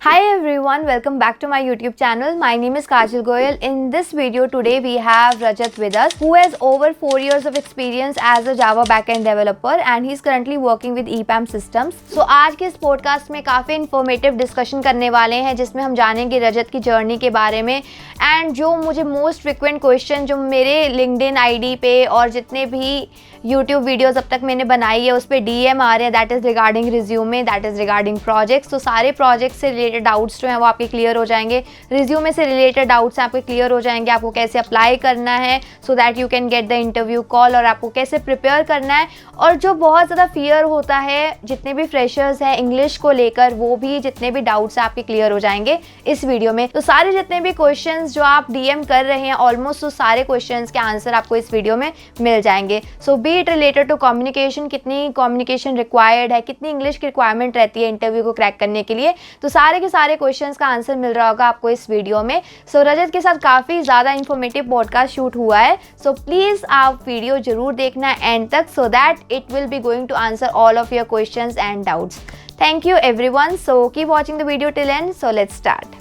Hi everyone, welcome back to my YouTube channel. My name is Kajal Goyal. In this video today we have Rajat with us, who has over 4 years of experience as a Java backend developer and he's currently working with EPAM systems. So आज के इस podcast में काफ़ी informative discussion करने वाले हैं जिसमें हम जानेंगे रजत की जर्नी के बारे में एंड जो मुझे मोस्ट फ्रिक्वेंट क्वेश्चन जो मेरे लिंक्डइन आईडी पे और जितने भी YouTube वीडियोस अब तक मैंने बनाई है उस पर DM आ रहे हैं, that is regarding resume, that is regarding projects. तो सारे प्रोजेक्ट्स से रिलेटेड डाउट्स जो हैं वो आपके क्लियर हो जाएंगे, रिज्यूमे से रिलेटेड डाउट्स आपके क्लियर हो जाएंगे, आपको कैसे अप्लाई करना है so that you can get the interview call, और आपको कैसे प्रिपेयर करना है। और जो बहुत ज़्यादा फियर होता है जितने भी फ्रेशर्स हैं इंग्लिश को लेकर, वो भी जितने भी डाउट्स आपके क्लियर हो जाएंगे इस वीडियो में। तो सारे जितने भी क्वेश्चंस जो आप DM कर रहे हैं ऑलमोस्ट तो सारे क्वेश्चंस के आंसर आपको इस वीडियो में मिल जाएंगे। So be it related to communication, कितनी कम्युनिकेशन रिक्वायर्ड है, कितनी इंग्लिश की रिक्वायरमेंट रहती है इंटरव्यू को क्रैक करने के लिए, तो सारे के सारे क्वेश्चंस का आंसर मिल रहा होगा आपको इस वीडियो में। सो रजत के साथ काफ़ी ज़्यादा इन्फॉर्मेटिव पॉडकास्ट शूट हुआ है, सो प्लीज़ आप वीडियो जरूर देखना एंड तक so that it will be going to answer all of your questions and doubts. Thank you everyone, so keep watching the video till end, so let's start.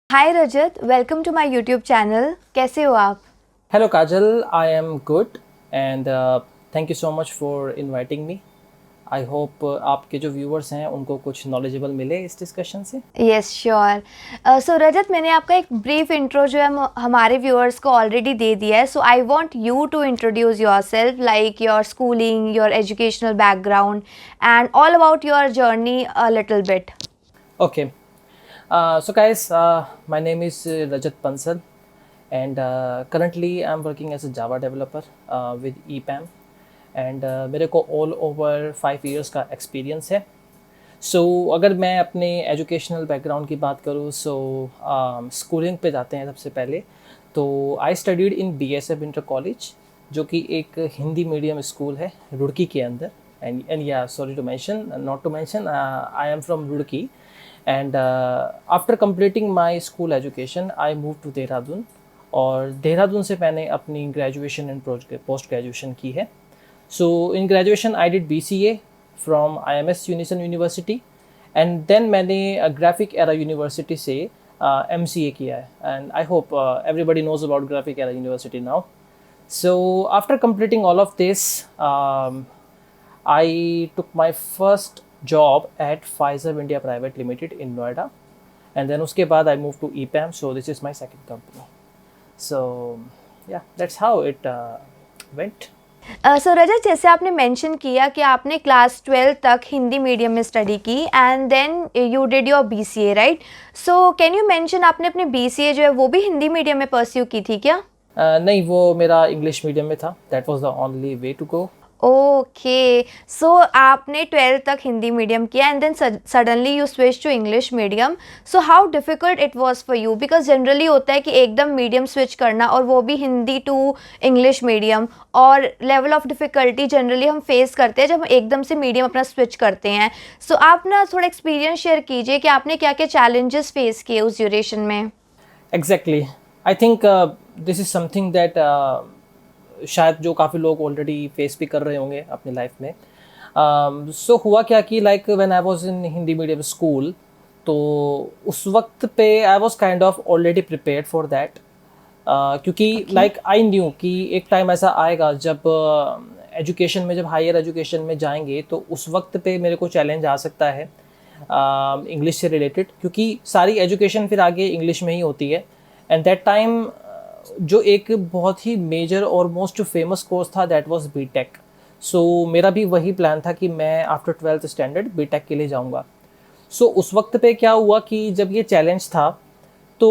Hi Rajat, welcome to my YouTube channel. कैसे हो आप? Hello Kajal, I am good and thank you so much for inviting me. I hope आपके जो viewers हैं उनको कुछ knowledgeable मिले इस डिस्कशन से। Yes sure. सो रजत, मैंने आपका एक ब्रीफ इंट्रो जो है हमारे व्यूअर्स को ऑलरेडी दे दिया है, so I want you to introduce yourself, like your schooling, your educational background and all about your journey a little bit. Okay. So guys, my name is Rajat Pansal and currently I'm working as a Java developer with EPAM and मेरे को all over 5 years का experience है। So अगर मैं अपने educational background की बात करूँ, so स्कूलिंग पे जाते हैं सबसे पहले। तो I studied in BSF inter college, जो कि एक हिंदी मीडियम स्कूल है रुड़की के अंदर। एंड या sorry to mention, not to mention, I am from Roorkee. And after completing my school education I move to Dehradun, और देहरादून से मैंने अपनी ग्रेजुएशन एंड पोस्ट ग्रेजुएशन की है। So in graduation I did BCA from IMS Unison University and then मैंने Graphic Era University से MCA किया है। And I hope everybody knows about Graphic Era University now. So after completing all of this I took my first job at Pfizer India Private Limited in Noida, and then उसके बाद I moved to EPAM, so this is my second company. So yeah, that's how it went. सो रजत, जैसे आपने mention किया कि आपने class 12 तक Hindi medium में study की and then you did your BCA, right? So can you mention आपने अपनी BCA जो है वो भी हिंदी मीडियम में परस्यू की थी क्या? नहीं, वो मेरा इंग्लिश मीडियम में था। That was the only way to go. Okay, so आपने 12th तक हिंदी मीडियम किया and then suddenly you switch to English medium. So how difficult it was for you, because generally होता है कि एकदम मीडियम स्विच करना और वो भी हिंदी टू इंग्लिश मीडियम, और लेवल ऑफ डिफ़िकल्टी जनरली हम फेस करते हैं जब हम एकदम से मीडियम अपना स्विच करते हैं। सो आप ना थोड़ा एक्सपीरियंस शेयर कीजिए कि आपने क्या क्या चैलेंजेस फेस किए उस ड्यूरेशन में। Exactly, I think this is something that शायद जो काफ़ी लोग ऑलरेडी फेस भी कर रहे होंगे अपनी लाइफ में। सो हुआ क्या कि like when I was in Hindi medium school, तो उस वक्त पे I was kind of already prepared for that, क्योंकि लाइक आई न्यू कि एक टाइम ऐसा आएगा जब एजुकेशन में, जब हायर एजुकेशन में जाएंगे तो उस वक्त पे मेरे को चैलेंज आ सकता है इंग्लिश से रिलेटेड, क्योंकि सारी एजुकेशन फिर आगे इंग्लिश में ही होती है। एंड दैट टाइम जो एक बहुत ही मेजर और मोस्ट फेमस कोर्स था दैट वाज BTech। सो मेरा भी वही प्लान था कि मैं आफ्टर 12th स्टैंडर्ड BTech के लिए जाऊंगा। सो उस वक्त पे क्या हुआ कि जब ये चैलेंज था तो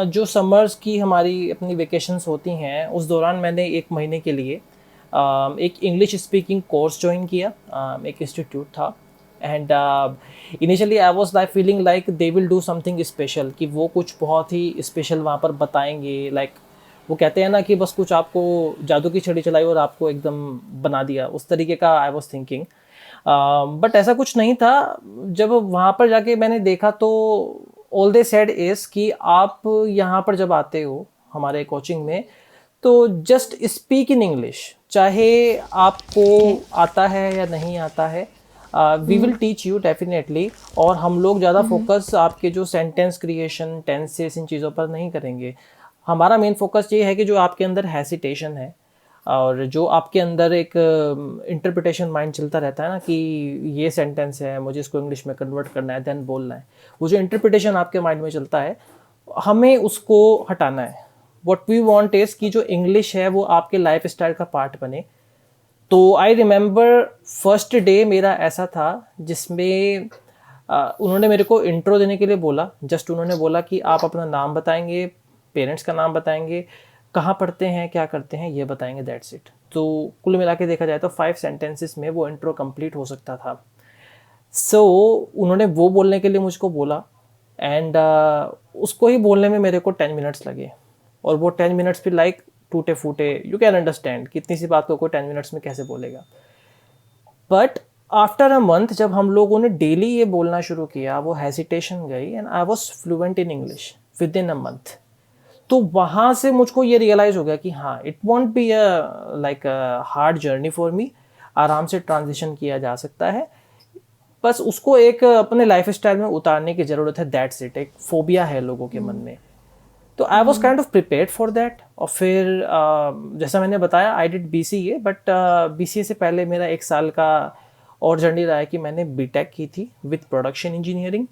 जो समर्स की हमारी अपनी वेकेशंस होती हैं उस दौरान मैंने 1 महीने के लिए एक इंग्लिश स्पीकिंग कोर्स ज्वाइन किया, एक इंस्टीट्यूट था। And initially I was like feeling like they will do something special, कि वो कुछ बहुत ही स्पेशल वहाँ पर बताएंगे। लाइक वो कहते हैं ना कि बस कुछ आपको जादू की छड़ी चलाई और आपको एकदम बना दिया, उस तरीके का आई वॉज थिंकिंग। बट ऐसा कुछ नहीं था। जब वहाँ पर जाके मैंने देखा तो ऑल दे सेड इज़ कि आप यहाँ पर जब आते हो हमारे कोचिंग में, तो जस्ट स्पीक इन इंग्लिश, चाहे आपको आता है या नहीं आता है, we will teach you definitely. और हम लोग ज़्यादा फोकस आपके जो सेंटेंस क्रिएशन, टेंसेस, इन चीज़ों पर नहीं करेंगे। हमारा मेन फोकस ये है कि जो आपके अंदर हेसिटेशन है और जो आपके अंदर एक इंटरप्रिटेशन माइंड चलता रहता है ना कि ये सेंटेंस है, मुझे इसको इंग्लिश में कन्वर्ट करना है, देन बोलना है, वो जो इंटरप्रिटेशन आपके माइंड में चलता है, हमें उसको हटाना है। व्हाट वी वांट इज कि जो इंग्लिश है वो आपके लाइफ स्टाइल का पार्ट बने। तो आई रिमेंबर फर्स्ट डे मेरा ऐसा था जिसमें उन्होंने मेरे को इंट्रो देने के लिए बोला। जस्ट उन्होंने बोला कि आप अपना नाम बताएंगे, पेरेंट्स का नाम बताएंगे, कहाँ पढ़ते हैं, क्या करते हैं, ये बताएंगे, दैट्स इट। तो कुल मिला के देखा जाए तो 5 सेंटेंसेस में वो इंट्रो कंप्लीट हो सकता था। सो उन्होंने वो बोलने के लिए मुझको बोला एंड उसको ही बोलने में मेरे को 10 मिनट्स लगे। और वो 10 मिनट्स भी लाइक टूटे फूटे, यू कैन अंडरस्टैंड कितनी सी बात को कोई 10 मिनट्स में कैसे बोलेगा। बट आफ्टर अ मंथ जब हम लोगों ने डेली ये बोलना शुरू किया, वो हेसिटेशन गई and I was fluent in English with in a month. तो वहाँ से मुझको ये रियलाइज़ हो गया कि हाँ, it won't be like hard journey for me, आराम से ट्रांजिशन किया जा सकता है, बस उसको एक अपने लाइफ स्टाइल में उतारने की ज़रूरत है, दैट्स इट। एक फोबिया है लोगों के मन में। तो I was kind of prepared for that. और फिर जैसा मैंने बताया, आई डिड BCA, बट BCA से पहले मेरा 1 साल का और जर्नी रहा है कि मैंने BTech की थी विथ प्रोडक्शन इंजीनियरिंग।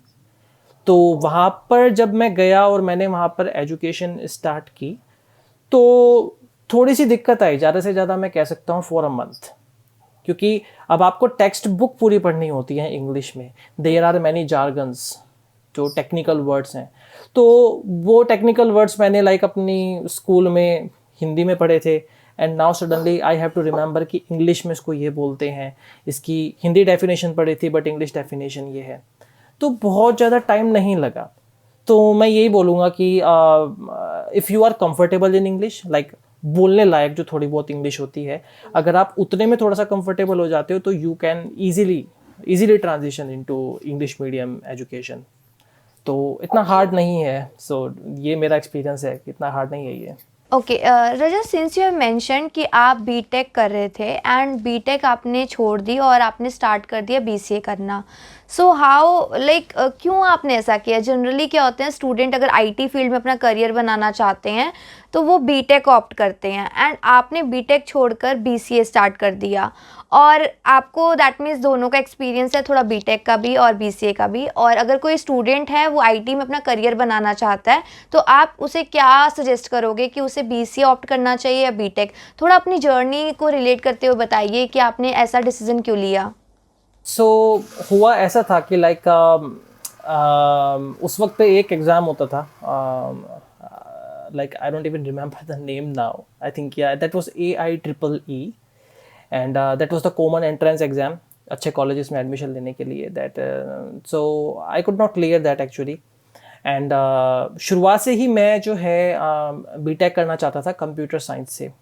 तो वहाँ पर जब मैं गया और मैंने वहाँ पर एजुकेशन स्टार्ट की, तो थोड़ी सी दिक्कत आई, ज़्यादा से ज़्यादा मैं कह सकता हूँ फॉर अ मंथ, क्योंकि अब आपको टेक्स्ट बुक पूरी पढ़नी होती है इंग्लिश में। देयर आर मैनी जार्गन्स, जो टेक्निकल वर्ड्स हैं, तो वो टेक्निकल वर्ड्स मैंने लाइक अपनी स्कूल में हिंदी में पढ़े थे, and now suddenly I have to remember कि इंग्लिश में इसको ये बोलते हैं। इसकी हिंदी डेफिनेशन पढ़ी थी बट इंग्लिश डेफिनेशन ये है। तो बहुत ज़्यादा टाइम नहीं लगा। तो मैं यही बोलूँगा कि if you are comfortable in English, like बोलने लायक जो थोड़ी बहुत इंग्लिश होती है, अगर आप उतने में थोड़ा सा कंफर्टेबल हो जाते हो तो you can easily transition into English medium education. तो इतना हार्ड नहीं है। सो ये मेरा एक्सपीरियंस है कि इतना हार्ड नहीं है ये। Okay Rajat, since you have mention कि आप बीटेक कर रहे थे एंड बीटेक आपने छोड़ दी और आपने स्टार्ट कर दिया BCA करना, सो हाउ लाइक क्यों आपने ऐसा किया? जनरली क्या होते हैं, स्टूडेंट अगर IT फील्ड में अपना करियर बनाना चाहते हैं तो वो बीटेक ऑप्ट करते हैं, एंड आपने बीटेक छोड़कर BCA स्टार्ट कर दिया, और आपको दैट मीन्स दोनों का एक्सपीरियंस है, थोड़ा बीटेक का भी और BCA का भी। और अगर कोई स्टूडेंट है वो IT में अपना करियर बनाना चाहता है तो आप उसे क्या सजेस्ट करोगे कि उसे BCA ऑप्ट करना चाहिए या बीटेक? थोड़ा अपनी जर्नी को रिलेट करते हुए बताइए कि आपने ऐसा डिसीजन क्यों लिया। सो हुआ ऐसा था कि लाइक उस वक्त पे एक एग्ज़ाम होता था, like I don't even remember the name now, I think yeah that was AIEEE, and that was the common entrance exam अच्छे कॉलेजेस में एडमिशन लेने के लिए। That so I could not clear that actually. And शुरुआत से ही मैं जो है BTech करना चाहता था कंप्यूटर साइंस से।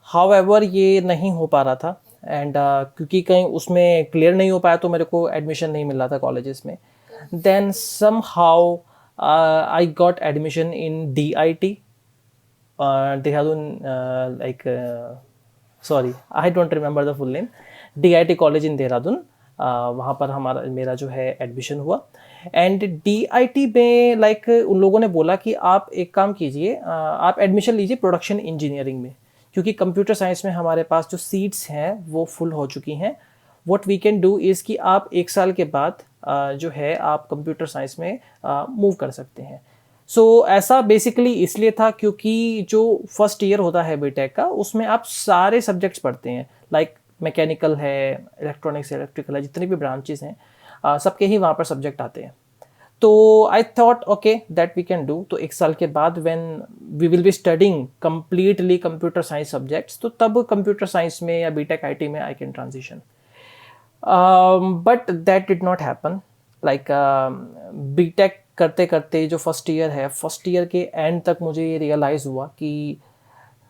हाउएवर ये नहीं हो पा रहा था, एंड क्योंकि कहीं उसमें क्लियर नहीं हो पाया तो मेरे को एडमिशन नहीं मिल रहा था कॉलेजेस में। Then somehow I got admission in DIT Dehradun, like sorry I don't remember the full name, DIT college in Dehradun. वहाँ पर मेरा जो है एडमिशन हुआ। एंड DIT में लाइक उन लोगों ने बोला कि आप एक काम कीजिए, आप एडमिशन लीजिए प्रोडक्शन इंजीनियरिंग में, क्योंकि कंप्यूटर साइंस में हमारे पास जो सीट्स हैं वो फुल हो चुकी हैं। What we can do is कि आप 1 साल के बाद जो है आप कंप्यूटर साइंस में मूव कर सकते हैं। सो ऐसा बेसिकली इसलिए था क्योंकि जो फर्स्ट ईयर होता है बीटेक का, उसमें आप सारे सब्जेक्ट्स पढ़ते हैं, लाइक मैकेनिकल है, इलेक्ट्रॉनिक्स, इलेक्ट्रिकल है, जितनी भी ब्रांचेस हैं सबके ही वहाँ पर सब्जेक्ट आते हैं। तो I thought okay that we can do. तो 1 साल के बाद when we will be studying completely computer science subjects, तो तब कंप्यूटर साइंस में या BTech IT में I can transition. But that did not happen. Like BTech करते करते जो फर्स्ट ईयर है, फर्स्ट ईयर के एंड तक मुझे ये रियलाइज़ हुआ कि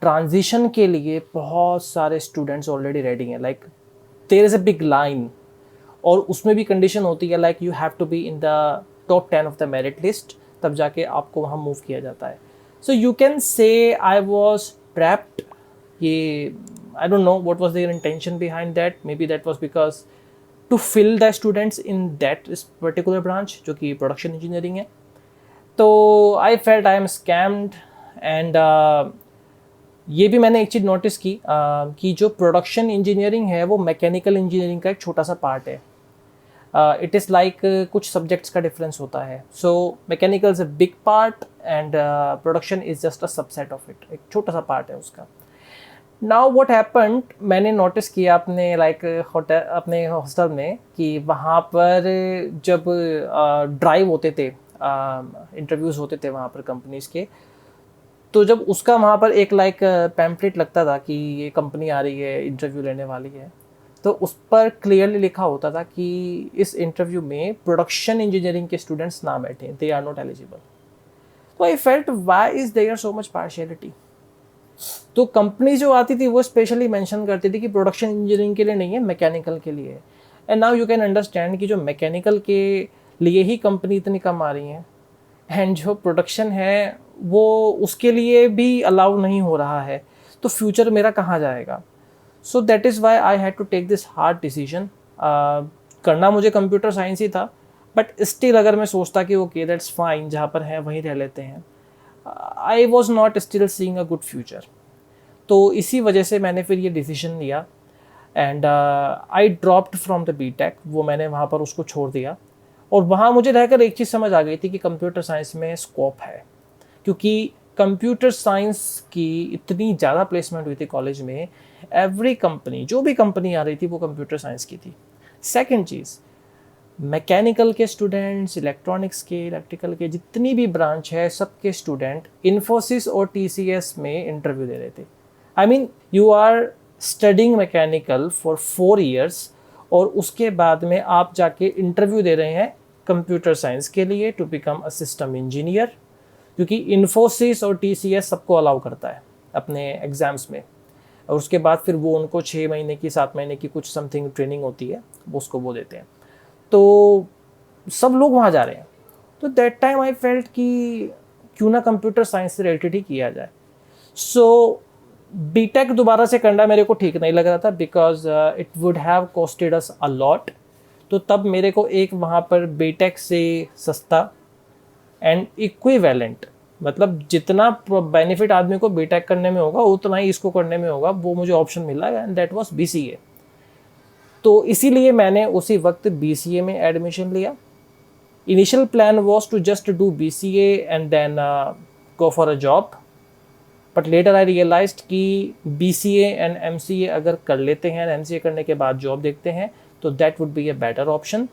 ट्रांजिशन के लिए बहुत सारे स्टूडेंट्स ऑलरेडी रेडी हैं। Like there is a big line, और उसमें भी कंडीशन होती है like you have to be in the top 10 of the merit list, तब जाके आपको वहाँ मूव किया जाता है। So you can say I was trapped. I don't know what was their intention behind that. Maybe that was because to fill the students in that particular branch, जो कि production engineering है. तो I felt I am scammed and ये भी मैंने एक चीज़ notice की कि जो प्रोडक्शन इंजीनियरिंग है वो मैकेनिकल इंजीनियरिंग का एक छोटा सा पार्ट है. इट इज़ लाइक कुछ सब्जेक्ट्स का डिफरेंस होता है. So mechanical is a big part and production is just a subset of it. एक छोटा सा पार्ट है उसका. नाउ व्हाट हैपेंड, मैंने नोटिस किया अपने होटल अपने हॉस्टल में कि वहाँ पर जब ड्राइव होते थे, इंटरव्यूज़ होते थे वहाँ पर कंपनीज़ के, तो जब उसका वहाँ पर एक पैम्पलेट लगता था कि ये कंपनी आ रही है, इंटरव्यू लेने वाली है, तो उस पर क्लियरली लिखा होता था कि इस इंटरव्यू में प्रोडक्शन इंजीनियरिंग के स्टूडेंट्स ना बैठे, दे आर नॉट एलिजिबल. तो I felt why is there so much partiality. तो कंपनी जो आती थी वो स्पेशली मेंशन करती थी कि प्रोडक्शन इंजीनियरिंग के लिए नहीं है, मैकेनिकल के लिए. And now you can understand कि जो मैकेनिकल के लिए ही कंपनी इतनी कम आ रही हैं एंड जो प्रोडक्शन है वो उसके लिए भी अलाउ नहीं हो रहा है, तो फ्यूचर मेरा कहाँ जाएगा. So that is why I had to take this hard decision. करना मुझे कंप्यूटर साइंस ही था, बट स्टिल अगर मैं सोचता कि ओके दैट्स फाइन, जहाँ पर है वहीं रह लेते हैं, I was not still seeing a good future. तो इसी वजह से मैंने फिर ये डिसीजन लिया and I dropped from the BTech. वो मैंने वहाँ पर उसको छोड़ दिया और वहाँ मुझे रहकर एक चीज़ समझ आ गई थी कि कंप्यूटर साइंस में स्कोप है, क्योंकि कंप्यूटर साइंस की इतनी ज़्यादा प्लेसमेंट हुई थी कॉलेज में. एवरी कंपनी, जो भी कंपनी आ रही थी वो कंप्यूटर साइंस की थी. सेकंड चीज़, मैकेनिकल के स्टूडेंट्स, इलेक्ट्रॉनिक्स के, इलेक्ट्रिकल के, जितनी भी ब्रांच है सबके स्टूडेंट इन्फोसिस और TCS में इंटरव्यू दे रहे थे. I mean you are studying mechanical for 4 years और उसके बाद में आप जाके इंटरव्यू दे रहे हैं कंप्यूटर साइंस के लिए to become a system engineer, क्योंकि इन्फोसिस और TCS सबको अलाउ करता है अपने एग्ज़ाम्स में. और उसके बाद फिर वो उनको 6 महीने की 7 महीने की कुछ समथिंग ट्रेनिंग होती है, वो उसको वो देते हैं. तो सब लोग वहाँ जा रहे हैं. तो दैट टाइम आई फेल्ट कि क्यों ना कंप्यूटर साइंस से रिलेटेड ही किया जाए. सो बीटेक दोबारा से करना मेरे को ठीक नहीं लग रहा था, because it would have costed us a lot. तो तब मेरे को एक वहाँ पर बीटेक से सस्ता एंड इक्विवेलेंट, मतलब जितना बेनिफिट आदमी को बीटेक करने में होगा उतना ही इसको करने में होगा, वो मुझे ऑप्शन मिला एंड दैट वाज BCA. तो इसीलिए मैंने उसी वक्त BCA में एडमिशन लिया. Initial plan was to just do BCA and then go for a job, but later I realised कि BCA एंड MCA अगर कर लेते हैं, MCA करने के बाद जॉब देखते हैं, तो that would be a better option,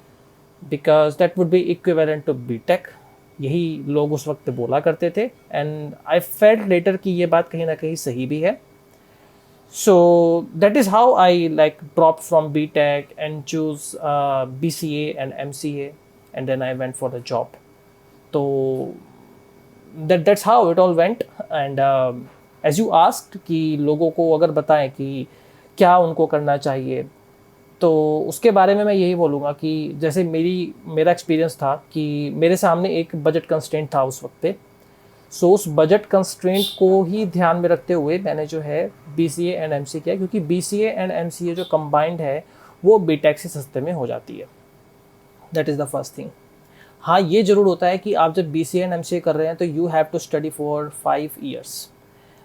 because that would be equivalent to BTech. यही लोग उस वक्त बोला करते थे एंड आई फेल्ट लेटर कि ये बात कहीं ना कहीं सही भी है. So that is how I drop from BTech and choose BCA and MCA and then I went for the job. तो that's how it all went. And as you asked कि लोगों को अगर बताएं कि क्या उनको करना चाहिए, तो उसके बारे में मैं यही बोलूँगा कि जैसे मेरा एक्सपीरियंस था कि मेरे सामने एक बजट कंस्ट्रेंट था उस वक्त पे. सो उस बजट कंस्ट्रेंट को ही ध्यान में रखते हुए मैंने जो है BCA एंड MCA किया, क्योंकि BCA एंड MCA जो कंबाइंड है वो बीटेक से सस्ते में हो जाती है. That is the first thing. हाँ, ये ज़रूर होता है कि आप जब BCA एंड MCA कर रहे हैं तो you have to study for 5 years.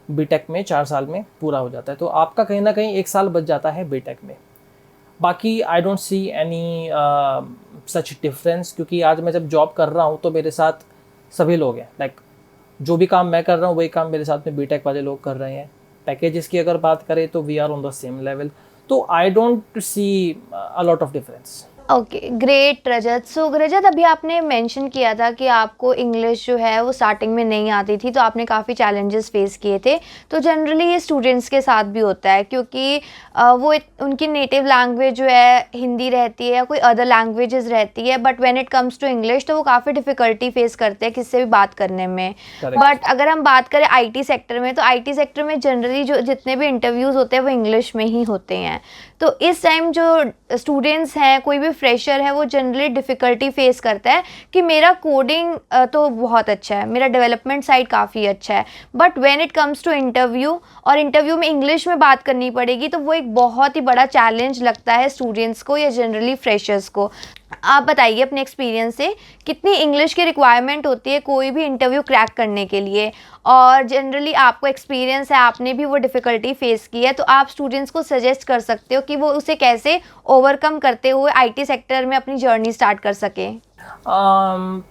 BTech में 4 साल में पूरा हो जाता है, तो आपका कहीं ना कहीं 1 साल बच जाता है बीटेक में. बाकी आई don't see any such difference, क्योंकि आज मैं जब जॉब कर रहा हूँ तो मेरे साथ सभी लोग हैं. जो भी काम मैं कर रहा हूँ वही काम मेरे साथ में बीटेक वाले लोग कर रहे हैं. पैकेजेस की अगर बात करें तो we are on the same level. तो I don't see a lot of difference. Okay, great Rajat. So Rajat, अभी आपने मेंशन किया था कि आपको इंग्लिश जो है वो स्टार्टिंग में नहीं आती थी, तो आपने काफ़ी चैलेंजेस फेस किए थे. तो जनरली ये स्टूडेंट्स के साथ भी होता है, क्योंकि उनकी नेटिव लैंग्वेज जो है हिंदी रहती है या कोई अदर लैंग्वेजेस रहती है, but when it comes to English तो वो काफ़ी डिफ़िकल्टी फेस करते हैं किससे भी बात करने में. बट अगर हम बात करें IT सेक्टर में, तो IT सेक्टर में जनरली जो जितने भी इंटरव्यूज़ होते हैं वो इंग्लिश में ही होते हैं. तो इस टाइम जो स्टूडेंट्स हैं, कोई भी फ्रेशर है वो जनरली डिफ़िकल्टी फेस करता है कि मेरा कोडिंग तो बहुत अच्छा है, मेरा डेवलपमेंट साइड काफ़ी अच्छा है, but when it comes to interview और इंटरव्यू में इंग्लिश में बात करनी पड़ेगी तो वो एक बहुत ही बड़ा चैलेंज लगता है स्टूडेंट्स को या जनरली फ्रेशर्स को। आप बताइए अपने एक्सपीरियंस से कितनी इंग्लिश की रिक्वायरमेंट होती है कोई भी इंटरव्यू क्रैक करने के लिए, और जनरली आपको एक्सपीरियंस है, आपने भी वो डिफ़िकल्टी फेस की है, तो आप स्टूडेंट्स को सजेस्ट कर सकते हो कि वो उसे कैसे ओवरकम करते हुए आईटी सेक्टर में अपनी जर्नी स्टार्ट कर सकें।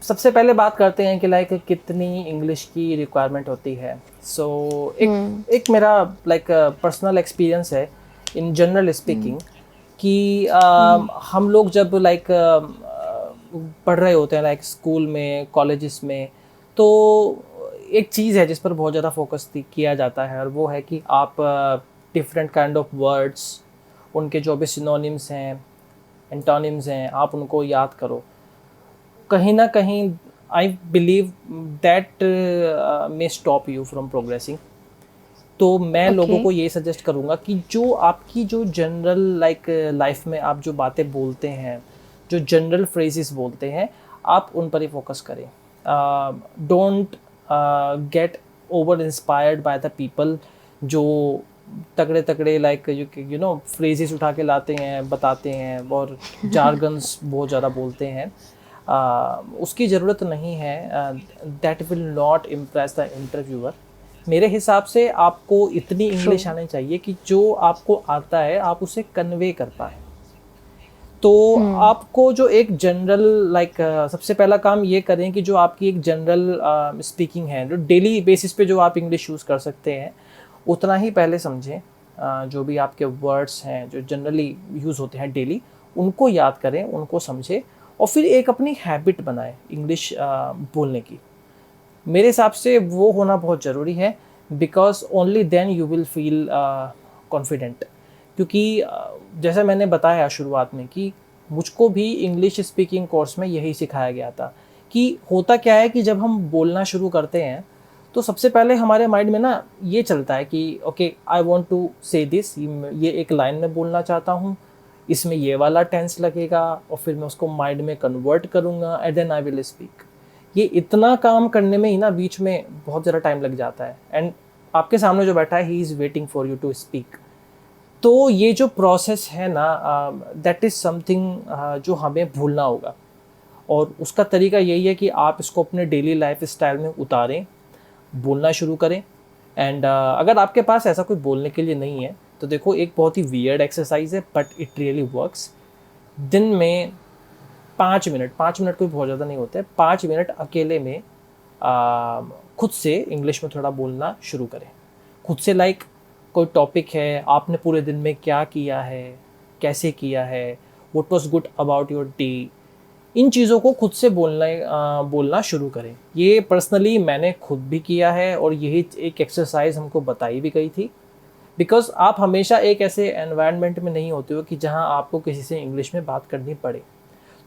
सबसे पहले बात करते हैं कि लाइक कितनी इंग्लिश की रिक्वायरमेंट होती है। सो एक मेरा लाइक पर्सनल एक्सपीरियंस है इन जनरल स्पीकिंग कि हम लोग जब लाइक पढ़ रहे होते हैं लाइक स्कूल में, कॉलेजेस में, तो एक चीज़ है जिस पर बहुत ज़्यादा फोकस किया जाता है और वो है कि आप डिफरेंट काइंड ऑफ वर्ड्स, उनके जो भी सिनोनिम्स हैं, एंटोनिम्स हैं, आप उनको याद करो। कहीं ना कहीं I believe that may stop you from progressing. तो मैं लोगों को ये सजेस्ट करूँगा कि जो आपकी जो जनरल लाइक लाइफ में आप जो बातें बोलते हैं, जो जनरल फ्रेजेस बोलते हैं, आप उन पर ही फोकस करें। Don't get over inspired by the people जो तगड़े तगड़े लाइक यू नो फ्रेजेस उठा के लाते हैं, बताते हैं और जार्गन्स बहुत ज़्यादा बोलते हैं। उसकी ज़रूरत नहीं है। That will not impress the interviewer. मेरे हिसाब से आपको इतनी इंग्लिश आनी चाहिए कि जो आपको आता है आप उसे कन्वे कर पाए। तो आपको जो एक जनरल लाइक सबसे पहला काम ये करें कि जो आपकी एक जनरल स्पीकिंग है, जो डेली बेसिस पे जो आप इंग्लिश यूज़ कर सकते हैं, उतना ही पहले समझें। जो भी आपके वर्ड्स हैं जो जनरली यूज़ होते हैं डेली, उनको याद करें, उनको समझें और फिर एक अपनी हैबिट बनाएं इंग्लिश बोलने की। मेरे हिसाब से वो होना बहुत ज़रूरी है, because only then you will feel confident. क्योंकि जैसा मैंने बताया शुरुआत में कि मुझको भी इंग्लिश स्पीकिंग कोर्स में यही सिखाया गया था कि होता क्या है कि जब हम बोलना शुरू करते हैं तो सबसे पहले हमारे माइंड में ना ये चलता है कि ओके आई वांट टू से दिस, ये एक लाइन में बोलना चाहता हूँ, इसमें ये वाला टेंस लगेगा और फिर मैं उसको माइंड में कन्वर्ट करूँगा and then I will speak. ये इतना काम करने में ही ना बीच में बहुत ज़्यादा टाइम लग जाता है एंड आपके सामने जो बैठा है he is waiting for you to speak. तो ये जो प्रोसेस है ना दैट इज़ समथिंग जो हमें भूलना होगा और उसका तरीका यही है कि आप इसको अपने डेली लाइफ स्टाइल में उतारें, बोलना शुरू करें। एंड अगर आपके पास ऐसा कोई बोलने के लिए नहीं है तो देखो एक बहुत ही वियर्ड एक्सरसाइज है बट इट रियली वर्क्स। दिन में 5 मिनट कोई बहुत ज़्यादा नहीं होता है, 5 मिनट अकेले में खुद से इंग्लिश में थोड़ा बोलना शुरू करें। खुद से लाइक कोई टॉपिक है, आपने पूरे दिन में क्या किया है, कैसे किया है, what was good about your day, इन चीज़ों को खुद से बोलना शुरू करें। ये पर्सनली मैंने खुद भी किया है और यही एक एक्सरसाइज हमको बताई भी गई थी। बिकॉज आप हमेशा एक ऐसे एनवायरनमेंट में नहीं होते हो कि जहाँ आपको किसी से इंग्लिश में बात करनी पड़े।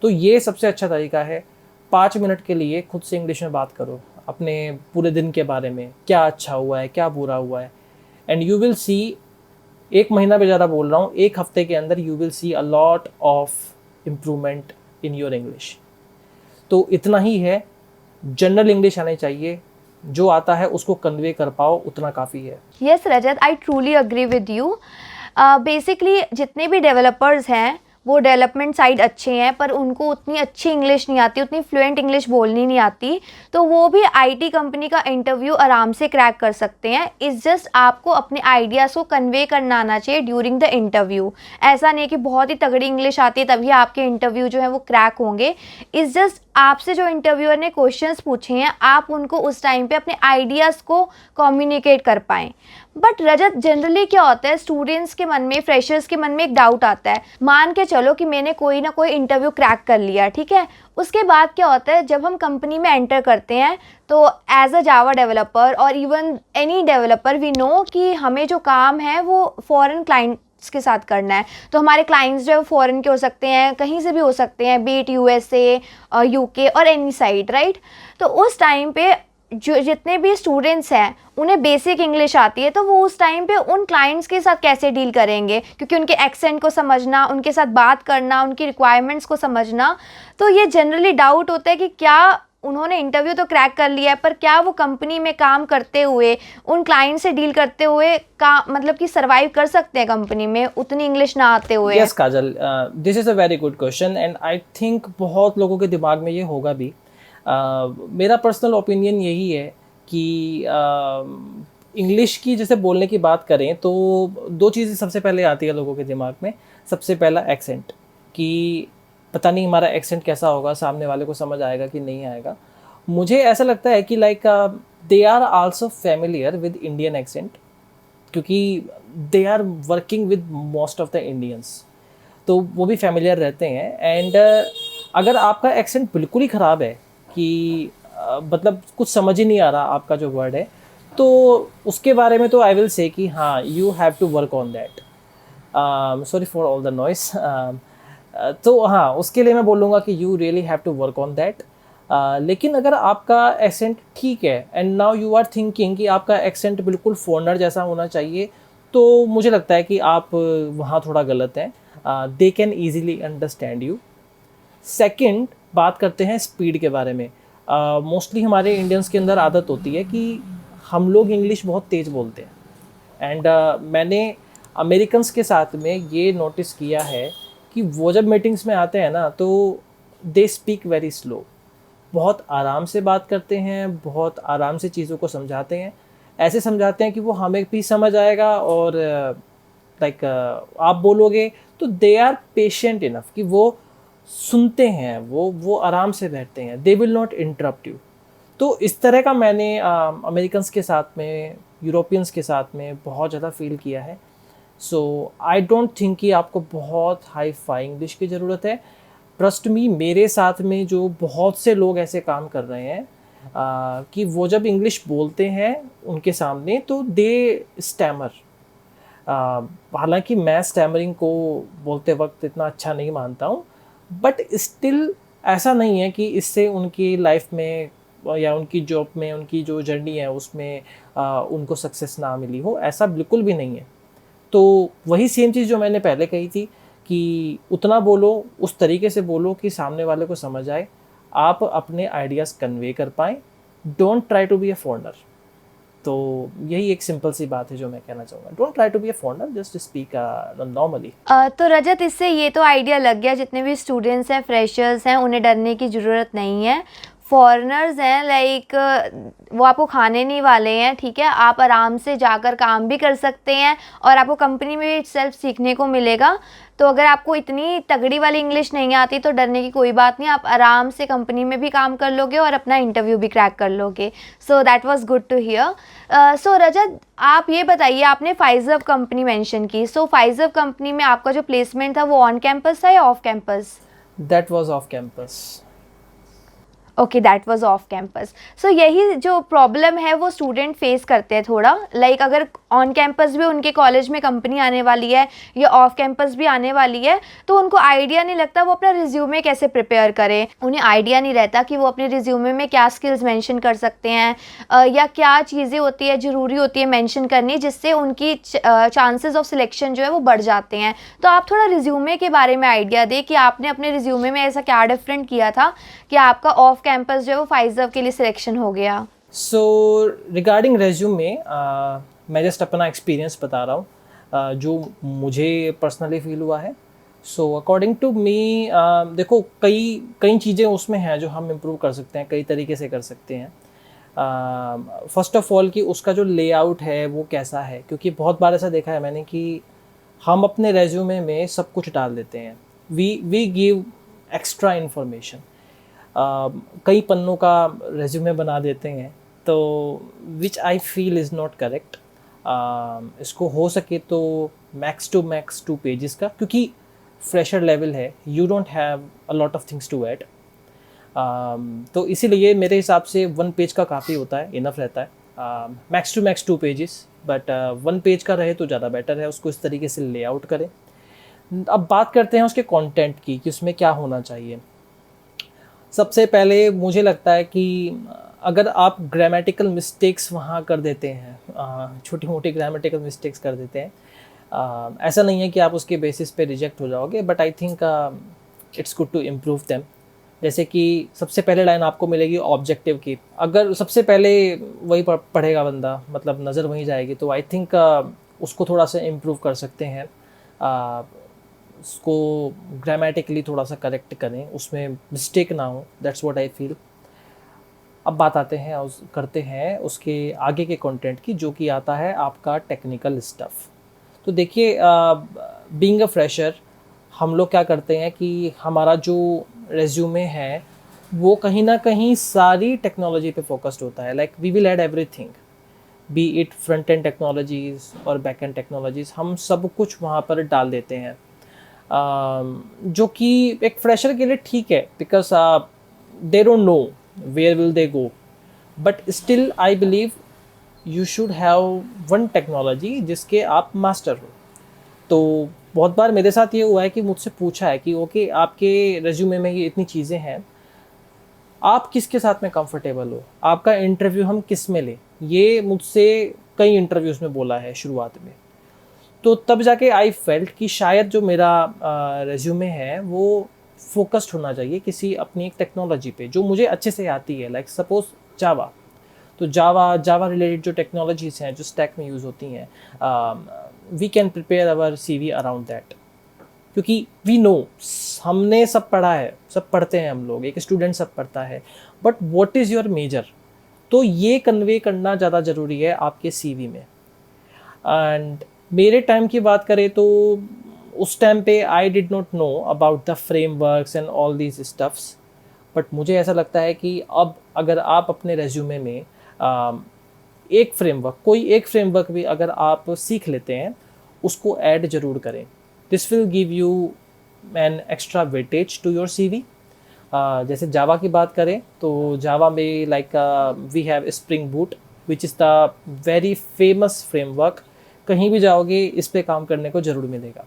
तो ये सबसे अच्छा तरीका है, 5 मिनट के लिए खुद से इंग्लिश में बात करो अपने पूरे दिन के बारे में, क्या अच्छा हुआ है, क्या बुरा हुआ है। एंड यू विल सी, 1 महीना भी ज़्यादा बोल रहा हूँ, 1 हफ्ते के अंदर you will see a lot of improvement in your English. तो इतना ही है, जनरल इंग्लिश आनी चाहिए, जो आता है उसको कन्वे कर पाओ, उतना काफ़ी है। Yes Rajat, I truly agree with you. Basically जितने भी डेवलपर्स हैं वो डेवलपमेंट साइड अच्छे हैं पर उनको उतनी अच्छी इंग्लिश नहीं आती, उतनी फ्लुएंट इंग्लिश बोलनी नहीं आती, तो वो भी आईटी कंपनी का इंटरव्यू आराम से क्रैक कर सकते हैं। इट्स जस्ट आपको अपने आइडियाज़ को कन्वे करना आना चाहिए ड्यूरिंग द इंटरव्यू। ऐसा नहीं है कि बहुत ही तगड़ी इंग्लिश आती है तभी आपके इंटरव्यू जो है वो क्रैक होंगे। इट्स जस्ट आपसे जो इंटरव्यूअर ने क्वेश्चंस पूछे हैं आप उनको उस टाइम पे अपने आइडियाज़ को कम्युनिकेट कर पाएँ। बट रजत, जनरली क्या होता है, स्टूडेंट्स के मन में, फ्रेशर्स के मन में एक डाउट आता है। मान के चलो कि मैंने कोई ना कोई इंटरव्यू क्रैक कर लिया, ठीक है, उसके बाद क्या होता है जब हम कंपनी में एंटर करते हैं तो एज अ जावा डेवलपर और even any developer we know कि हमें जो काम है वो फॉरेन क्लाइंट्स के साथ करना है। तो हमारे क्लाइंट्स जो है फॉरेन के हो सकते हैं, कहीं से भी हो सकते हैं, बीट यूएसए, यूके और एनी साइड, राइट। तो उस टाइम पे जो जितने भी स्टूडेंट्स हैं उन्हें बेसिक इंग्लिश आती है, तो वो उस टाइम पे उन क्लाइंट्स के साथ कैसे डील करेंगे, क्योंकि उनके एक्सेंट को समझना, उनके साथ बात करना, उनकी रिक्वायरमेंट्स को समझना, तो ये जनरली डाउट होता है कि क्या उन्होंने इंटरव्यू तो क्रैक कर लिया है, पर क्या वो कंपनी में काम करते हुए, उन क्लाइंट से डील करते हुए का मतलब कि सरवाइव कर सकते हैं कंपनी में उतनी इंग्लिश ना आते हुए? Yes Kajal, this is a very good question and I think बहुत लोगों के दिमाग में ये होगा भी। मेरा पर्सनल ओपिनियन यही है कि इंग्लिश की जैसे बोलने की बात करें तो दो चीज़ें सबसे पहले आती है लोगों के दिमाग में। सबसे पहला एक्सेंट, कि पता नहीं हमारा एक्सेंट कैसा होगा, सामने वाले को समझ आएगा कि नहीं आएगा। मुझे ऐसा लगता है कि like they are also familiar with Indian accent, क्योंकि they are working with most of the Indians, तो वो भी फेमिलियर रहते हैं। एंड अगर आपका एक्सेंट बिल्कुल ही ख़राब है कि मतलब कुछ समझ ही नहीं आ रहा आपका जो वर्ड है, तो उसके बारे में तो आई विल से कि हाँ, you have to work on that. Sorry for all the noise. तो हाँ, उसके लिए मैं बोलूँगा कि you really have to work on that. लेकिन अगर आपका एक्सेंट ठीक है and now you are thinking कि आपका एक्सेंट बिल्कुल फॉरेनर जैसा होना चाहिए, तो मुझे लगता है कि आप वहाँ थोड़ा गलत हैं। They can easily understand you. Second, बात करते हैं स्पीड के बारे में। मोस्टली हमारे इंडियंस के अंदर आदत होती है कि हम लोग इंग्लिश बहुत तेज़ बोलते हैं। एंड मैंने अमेरिकन्स के साथ में ये नोटिस किया है कि वो जब मीटिंग्स में आते हैं ना, तो दे स्पीक वेरी स्लो, बहुत आराम से बात करते हैं, बहुत आराम से चीज़ों को समझाते हैं, ऐसे समझाते हैं कि वो हमें भी समझ आएगा। और लाइक आप बोलोगे तो दे आर पेशेंट इनफ कि वो सुनते हैं, वो आराम से बैठते हैं, they will not interrupt you. तो इस तरह का मैंने अमेरिकन्स के साथ में, यूरोपियंस के साथ में बहुत ज़्यादा फील किया है। सो आई डोंट थिंक कि आपको बहुत हाई फाई इंग्लिश की ज़रूरत है। ट्रस्ट मी, मेरे साथ में जो बहुत से लोग ऐसे काम कर रहे हैं कि वो जब इंग्लिश बोलते हैं उनके सामने तो दे स्टैमर। हालांकि मैं स्टैमरिंग को बोलते वक्त इतना अच्छा नहीं मानता हूँ, बट स्टिल ऐसा नहीं है कि इससे उनकी लाइफ में या उनकी जॉब में, उनकी जो जर्नी है उसमें उनको सक्सेस ना मिली हो, ऐसा बिल्कुल भी नहीं है। तो वही सेम चीज़ जो मैंने पहले कही थी कि उतना बोलो, उस तरीके से बोलो कि सामने वाले को समझ आए, आप अपने आइडियाज़ कन्वे कर पाएँ। Don't try to be a foreigner. तो यही एक सिंपल सी बात है जो मैं कहना चाहूँगा। Don't try to be a foreigner, just speak normally. तो रजत, इससे ये तो आइडिया लग गया, जितने भी स्टूडेंट्स हैं, फ्रेशर्स हैं, उन्हें डरने की ज़रूरत नहीं है। फॉरेनर्स हैं, लाइक वो आपको खाने नहीं वाले हैं, ठीक है। आप आराम से जाकर काम भी कर सकते हैं और आपको कंपनी में भी सेल्फ सीखने को मिलेगा। तो अगर आपको इतनी तगड़ी वाली इंग्लिश नहीं आती तो डरने की कोई बात नहीं, आप आराम से कंपनी में भी काम कर लोगे और अपना इंटरव्यू भी क्रैक कर लोगे। So that was good to hear. So Rajat, आप ये बताइए, आपने फाइजर कंपनी मेंशन की। सो फाइजर कंपनी में आपका जो प्लेसमेंट था वो ऑन कैंपस था या off campus? That was off campus. Okay, that was off campus. So यही जो प्रॉब्लम है वो स्टूडेंट फेस करते हैं थोड़ा, लाइक अगर ऑन कैंपस भी उनके कॉलेज में कंपनी आने वाली है या ऑफ कैंपस भी आने वाली है, तो उनको आइडिया नहीं लगता वो अपना रिज्यूमे कैसे प्रिपेयर करें। उन्हें आइडिया नहीं रहता कि वो अपने रिज्यूमे में क्या स्किल्स मेंशन कर सकते हैं या क्या चीज़ें होती है, ज़रूरी होती है मेंशन करनी, जिससे उनकी चांसेस ऑफ सिलेक्शन जो है वो बढ़ जाते हैं। तो आप थोड़ा रिज्यूमे के बारे में आइडिया दें कि आपने अपने रिज्यूमे में ऐसा क्या डिफरेंट किया था कि आपका ऑफ कैंपस जो है वो फाइजर के लिए सिलेक्शन हो गया। सो रिगार्डिंग रेज्यूमे, मैं जस्ट अपना एक्सपीरियंस बता रहा हूँ जो मुझे पर्सनली फील हुआ है। सो अकॉर्डिंग टू मी, देखो कई चीज़ें उसमें हैं जो हम इम्प्रूव कर सकते हैं, कई तरीके से कर सकते हैं। फर्स्ट ऑफ ऑल कि उसका जो लेआउट है वो कैसा है, क्योंकि बहुत बार ऐसा देखा है मैंने कि हम अपने रेज्यूमे में सब कुछ डाल देते हैं, वी गिव एक्स्ट्रा इन्फॉर्मेशन, कई पन्नों का रेज्यूमे बना देते हैं, तो which I feel is not correct. इसको हो सके तो मैक्स टू मैक्स 2 पेजेस का, क्योंकि फ्रेशर लेवल है, you don't have a lot of things to add. तो इसीलिए मेरे हिसाब से 1 पेज का काफ़ी होता है, इनफ रहता है। Max to max 2 pages, but 1 page का रहे तो ज़्यादा बेटर है। उसको इस तरीके से लेआउट करें। अब बात करते हैं उसके कंटेंट की कि उसमें क्या होना चाहिए। सबसे पहले मुझे लगता है कि अगर आप ग्रामेटिकल मिस्टेक्स वहाँ कर देते हैं, छोटी मोटी ग्रामेटिकल मिस्टेक्स कर देते हैं, ऐसा नहीं है कि आप उसके बेसिस पे रिजेक्ट हो जाओगे, but I think it's good to improve them. जैसे कि सबसे पहले लाइन आपको मिलेगी ऑब्जेक्टिव की, अगर सबसे पहले वही पढ़ेगा बंदा, मतलब नज़र वहीं जाएगी, तो आई थिंक उसको थोड़ा सा इम्प्रूव कर सकते हैं, उसको ग्रामेटिकली थोड़ा सा करेक्ट करें, उसमें मिस्टेक ना हो, दैट्स व्हाट आई फील। अब बात आते हैं करते हैं उसके आगे के कंटेंट की, जो कि आता है आपका टेक्निकल स्टफ़। तो देखिए, बीइंग अ फ्रेशर हम लोग क्या करते हैं कि हमारा जो रेज्यूमे है वो कहीं ना कहीं सारी टेक्नोलॉजी पे फोकस्ड होता है, like we will add everything, be it front end technologies और बैक एंड टेक्नोलॉजीज़, हम सब कुछ वहाँ पर डाल देते हैं, जो कि एक फ्रेशर के लिए ठीक है, because they don't know where will they go, but still I believe you should have one technology जिसके आप मास्टर हो। तो बहुत बार मेरे साथ ये हुआ है कि मुझसे पूछा है कि ओके, आपके रेज्यूमे में ये इतनी चीज़ें हैं, आप किसके साथ में कंफर्टेबल हो, आपका इंटरव्यू हम किस में लें, ये मुझसे कई इंटरव्यूज़ में बोला है शुरुआत में। तो तब जाके आई फेल्ट कि शायद जो मेरा रेज्यूमे है वो फोकस्ड होना चाहिए किसी अपनी एक टेक्नोलॉजी पे जो मुझे अच्छे से आती है, लाइक सपोज जावा। तो जावा रिलेटेड जो टेक्नोलॉजीज़ हैं, जो स्टैक में यूज़ होती हैं, we can prepare our CV around that, क्योंकि वी नो, हमने सब पढ़ा है, सब पढ़ते हैं हम लोग, एक स्टूडेंट सब पढ़ता है, but what is your major, तो ये कन्वे करना ज़्यादा ज़रूरी है आपके CV में। एंड मेरे टाइम की बात करें तो उस टाइम पे I did not know about the frameworks and all these stuffs, but मुझे ऐसा लगता है कि अब अगर आप अपने रेज्यूमे में एक फ्रेमवर्क, कोई एक फ्रेमवर्क भी अगर आप सीख लेते हैं, उसको ऐड ज़रूर करें। This will give you an extra weightage to your CV। जैसे जावा की बात करें तो जावा में like we have Spring Boot which is the very famous framework, कहीं भी जाओगे इस पे काम करने को ज़रूर मिलेगा,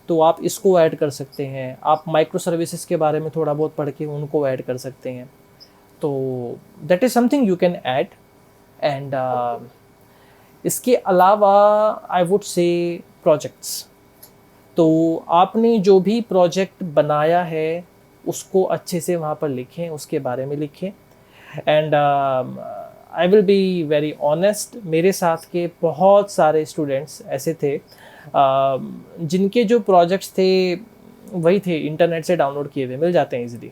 तो आप इसको ऐड कर सकते हैं। आप माइक्रो सर्विसेज के बारे में थोड़ा बहुत पढ़ के उनको ऐड कर सकते हैं, तो that is something you can add. And इसके अलावा आई वुड से प्रोजेक्ट्स, तो आपने जो भी प्रोजेक्ट बनाया है उसको अच्छे से वहाँ पर लिखें, उसके बारे में लिखें। And I will be very honest, मेरे साथ के बहुत सारे स्टूडेंट्स ऐसे थे जिनके जो प्रोजेक्ट्स थे वही थे इंटरनेट से डाउनलोड किए हुए, मिल जाते हैं इजीली,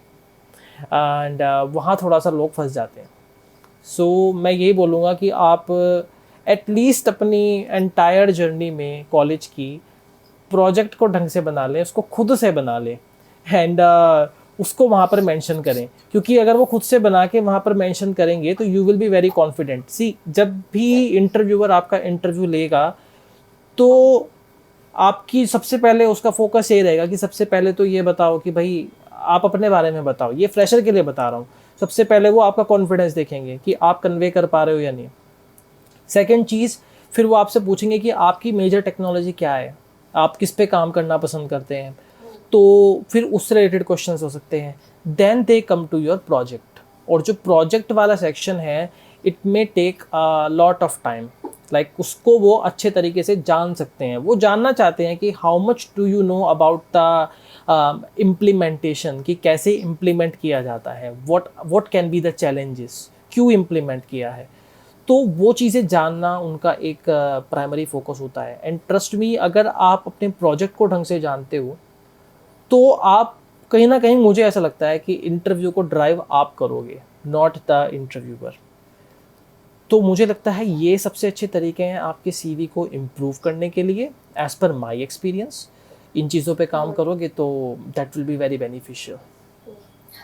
एंड वहाँ थोड़ा सा लोग फंस जाते हैं। सो मैं यही बोलूँगा कि आप एटलीस्ट अपनी एंटायर जर्नी में कॉलेज की प्रोजेक्ट को ढंग से बना लें, उसको खुद से बना लें, एंड उसको वहाँ पर मेंशन करें, क्योंकि अगर वो खुद से बना के वहाँ पर मेंशन करेंगे तो you will be very confident. See, जब भी इंटरव्यूअर आपका इंटरव्यू लेगा तो आपकी सबसे पहले उसका फोकस ये रहेगा कि सबसे पहले तो ये बताओ कि भाई आप अपने बारे में बताओ, ये फ्रेशर के लिए बता रहा हूँ। सबसे पहले वो आपका कॉन्फिडेंस देखेंगे कि आप कन्वे कर पा रहे हो या नहीं। सेकंड चीज़, फिर वो आपसे पूछेंगे कि आपकी मेजर टेक्नोलॉजी क्या है, आप किस पे काम करना पसंद करते हैं, तो फिर उससे रिलेटेड क्वेश्चंस हो सकते हैं। Then they come to your project, और जो प्रोजेक्ट वाला सेक्शन है it may take a lot of time, like उसको वो अच्छे तरीके से जान सकते हैं। वो जानना चाहते हैं कि how much do you know about the implementation, कि कैसे इम्प्लीमेंट किया जाता है, what can be the challenges, क्यों इम्प्लीमेंट किया है। तो वो चीज़ें जानना उनका एक प्राइमरी फोकस होता है। एंड ट्रस्ट मी, अगर आप अपने प्रोजेक्ट को ढंग से जानते हो तो आप कहीं ना कहीं, मुझे ऐसा लगता है कि इंटरव्यू को ड्राइव आप करोगे, नॉट द इंटरव्यूअर। तो मुझे लगता है ये सबसे अच्छे तरीके हैं आपके CV को इम्प्रूव करने के लिए, एज़ पर माई एक्सपीरियंस। इन चीज़ों पे काम करोगे तो that will be very beneficial.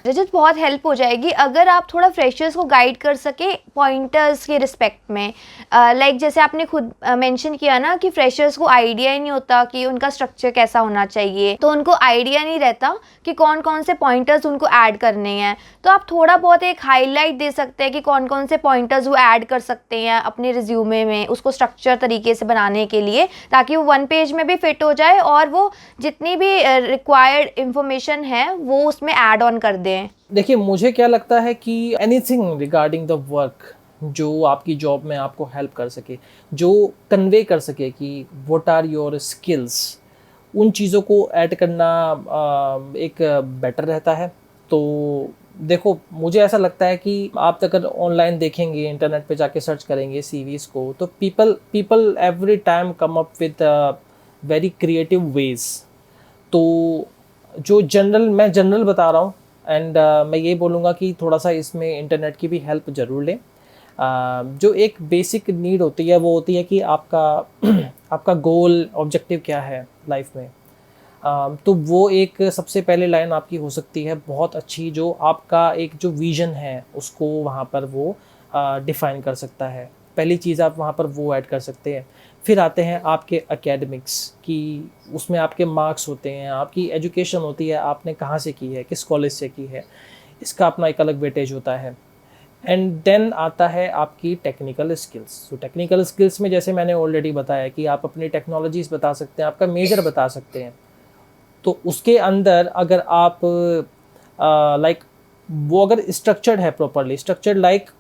Rajat, बहुत हेल्प हो जाएगी अगर आप थोड़ा फ्रेशर्स को गाइड कर सके पॉइंटर्स के रिस्पेक्ट में। लाइक जैसे आपने खुद मेंशन किया ना कि फ्रेशर्स को आइडिया ही नहीं होता कि उनका स्ट्रक्चर कैसा होना चाहिए, तो उनको आइडिया नहीं रहता कि कौन कौन से पॉइंटर्स उनको ऐड करने हैं। तो आप थोड़ा बहुत एक हाईलाइट दे सकते हैं कि कौन कौन से पॉइंटर्स वो ऐड कर सकते हैं अपने रिज्यूमे में, उसको स्ट्रक्चर तरीके से बनाने के लिए, ताकि वो 1 पेज में भी फिट हो जाए और वो जितनी भी रिक्वायर्ड इंफॉर्मेशन है वो उसमें ऐड ऑन कर दे दें? देखिए, मुझे क्या लगता है कि एनीथिंग रिगार्डिंग द वर्क जो आपकी जॉब में आपको हेल्प कर सके, जो कन्वे कर सके कि व्हाट आर योर स्किल्स, उन चीज़ों को ऐड करना एक बेटर रहता है। तो देखो, मुझे ऐसा लगता है कि आप अगर ऑनलाइन देखेंगे, इंटरनेट पे जाके सर्च करेंगे सीवीज़ को, तो people every time come up with very creative ways. तो जो मैं जनरल बता रहा हूँ, एंड मैं ये बोलूँगा कि थोड़ा सा इसमें इंटरनेट की भी हेल्प ज़रूर लें। जो एक बेसिक नीड होती है वो होती है कि आपका आपका गोल ऑब्जेक्टिव क्या है लाइफ में। तो वो एक सबसे पहले लाइन आपकी हो सकती है बहुत अच्छी, जो आपका एक जो विज़न है उसको वहाँ पर वो डिफ़ाइन कर सकता है। पहली चीज़ आप वहाँ पर वो ऐड कर सकते हैं। फिर आते हैं आपके एकेडमिक्स की, उसमें आपके मार्क्स होते हैं, आपकी एजुकेशन होती है, आपने कहाँ से की है, किस कॉलेज से की है, इसका अपना एक अलग वेटेज होता है। एंड देन आता है आपकी टेक्निकल स्किल्स। तो टेक्निकल स्किल्स में जैसे मैंने ऑलरेडी बताया कि आप अपनी टेक्नोलॉजीज़ बता सकते हैं, आपका मेजर बता सकते हैं। तो उसके अंदर अगर आप लाइक वो अगर स्ट्रक्चर्ड है, properly structured, like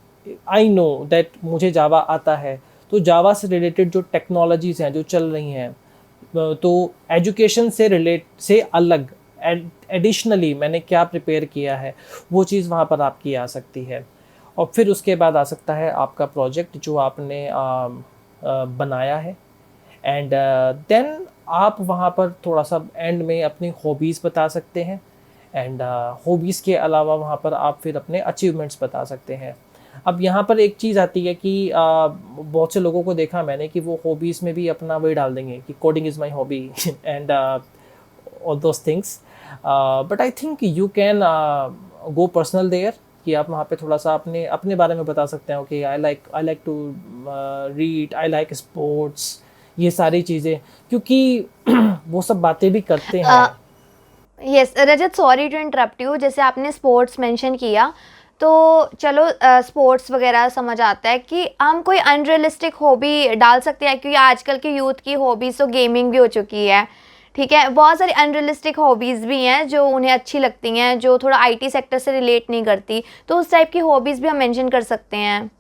I know that मुझे जावा आता है, तो जावा से रिलेटेड जो टेक्नोलॉजीज़ हैं जो चल रही हैं, तो एजुकेशन से अलग एडिशनली मैंने क्या प्रिपेयर किया है, वो चीज़ वहाँ पर आपकी आ सकती है। और फिर उसके बाद आ सकता है आपका प्रोजेक्ट जो आपने बनाया है। एंड देन आप वहाँ पर थोड़ा सा एंड में अपनी हॉबीज़ बता सकते हैं। एंड हॉबीज़ के अलावा वहाँ पर आप फिर अपने अचीवमेंट्स बता सकते हैं। अब यहाँ पर एक चीज़ आती है कि बहुत से लोगों को देखा मैंने कि वो हॉबीज़ में भी अपना वही डाल देंगे कि coding is my hobby and all those things. But I think you can go personal there, कि आप वहाँ पे थोड़ा सा अपने बारे में बता सकते हैं। Okay, I like to read, I like sports, ये सारी चीज़ें, क्योंकि वो सब बातें भी करते हैं। Yes Rajat, sorry to interrupt you, जैसे आपने स्पोर्ट्स मेंशन किया, तो चलो स्पोर्ट्स वगैरह समझ आता है कि हम कोई अनरियलिस्टिक हॉबी डाल सकते हैं, क्योंकि आजकल के यूथ की हॉबीज़ तो गेमिंग भी हो चुकी है, ठीक है। बहुत सारी अनरियलिस्टिक हॉबीज़ भी हैं जो उन्हें अच्छी लगती हैं, जो थोड़ा आईटी सेक्टर से रिलेट नहीं करती, तो उस टाइप की हॉबीज़ भी हम मेंशन कर सकते हैं।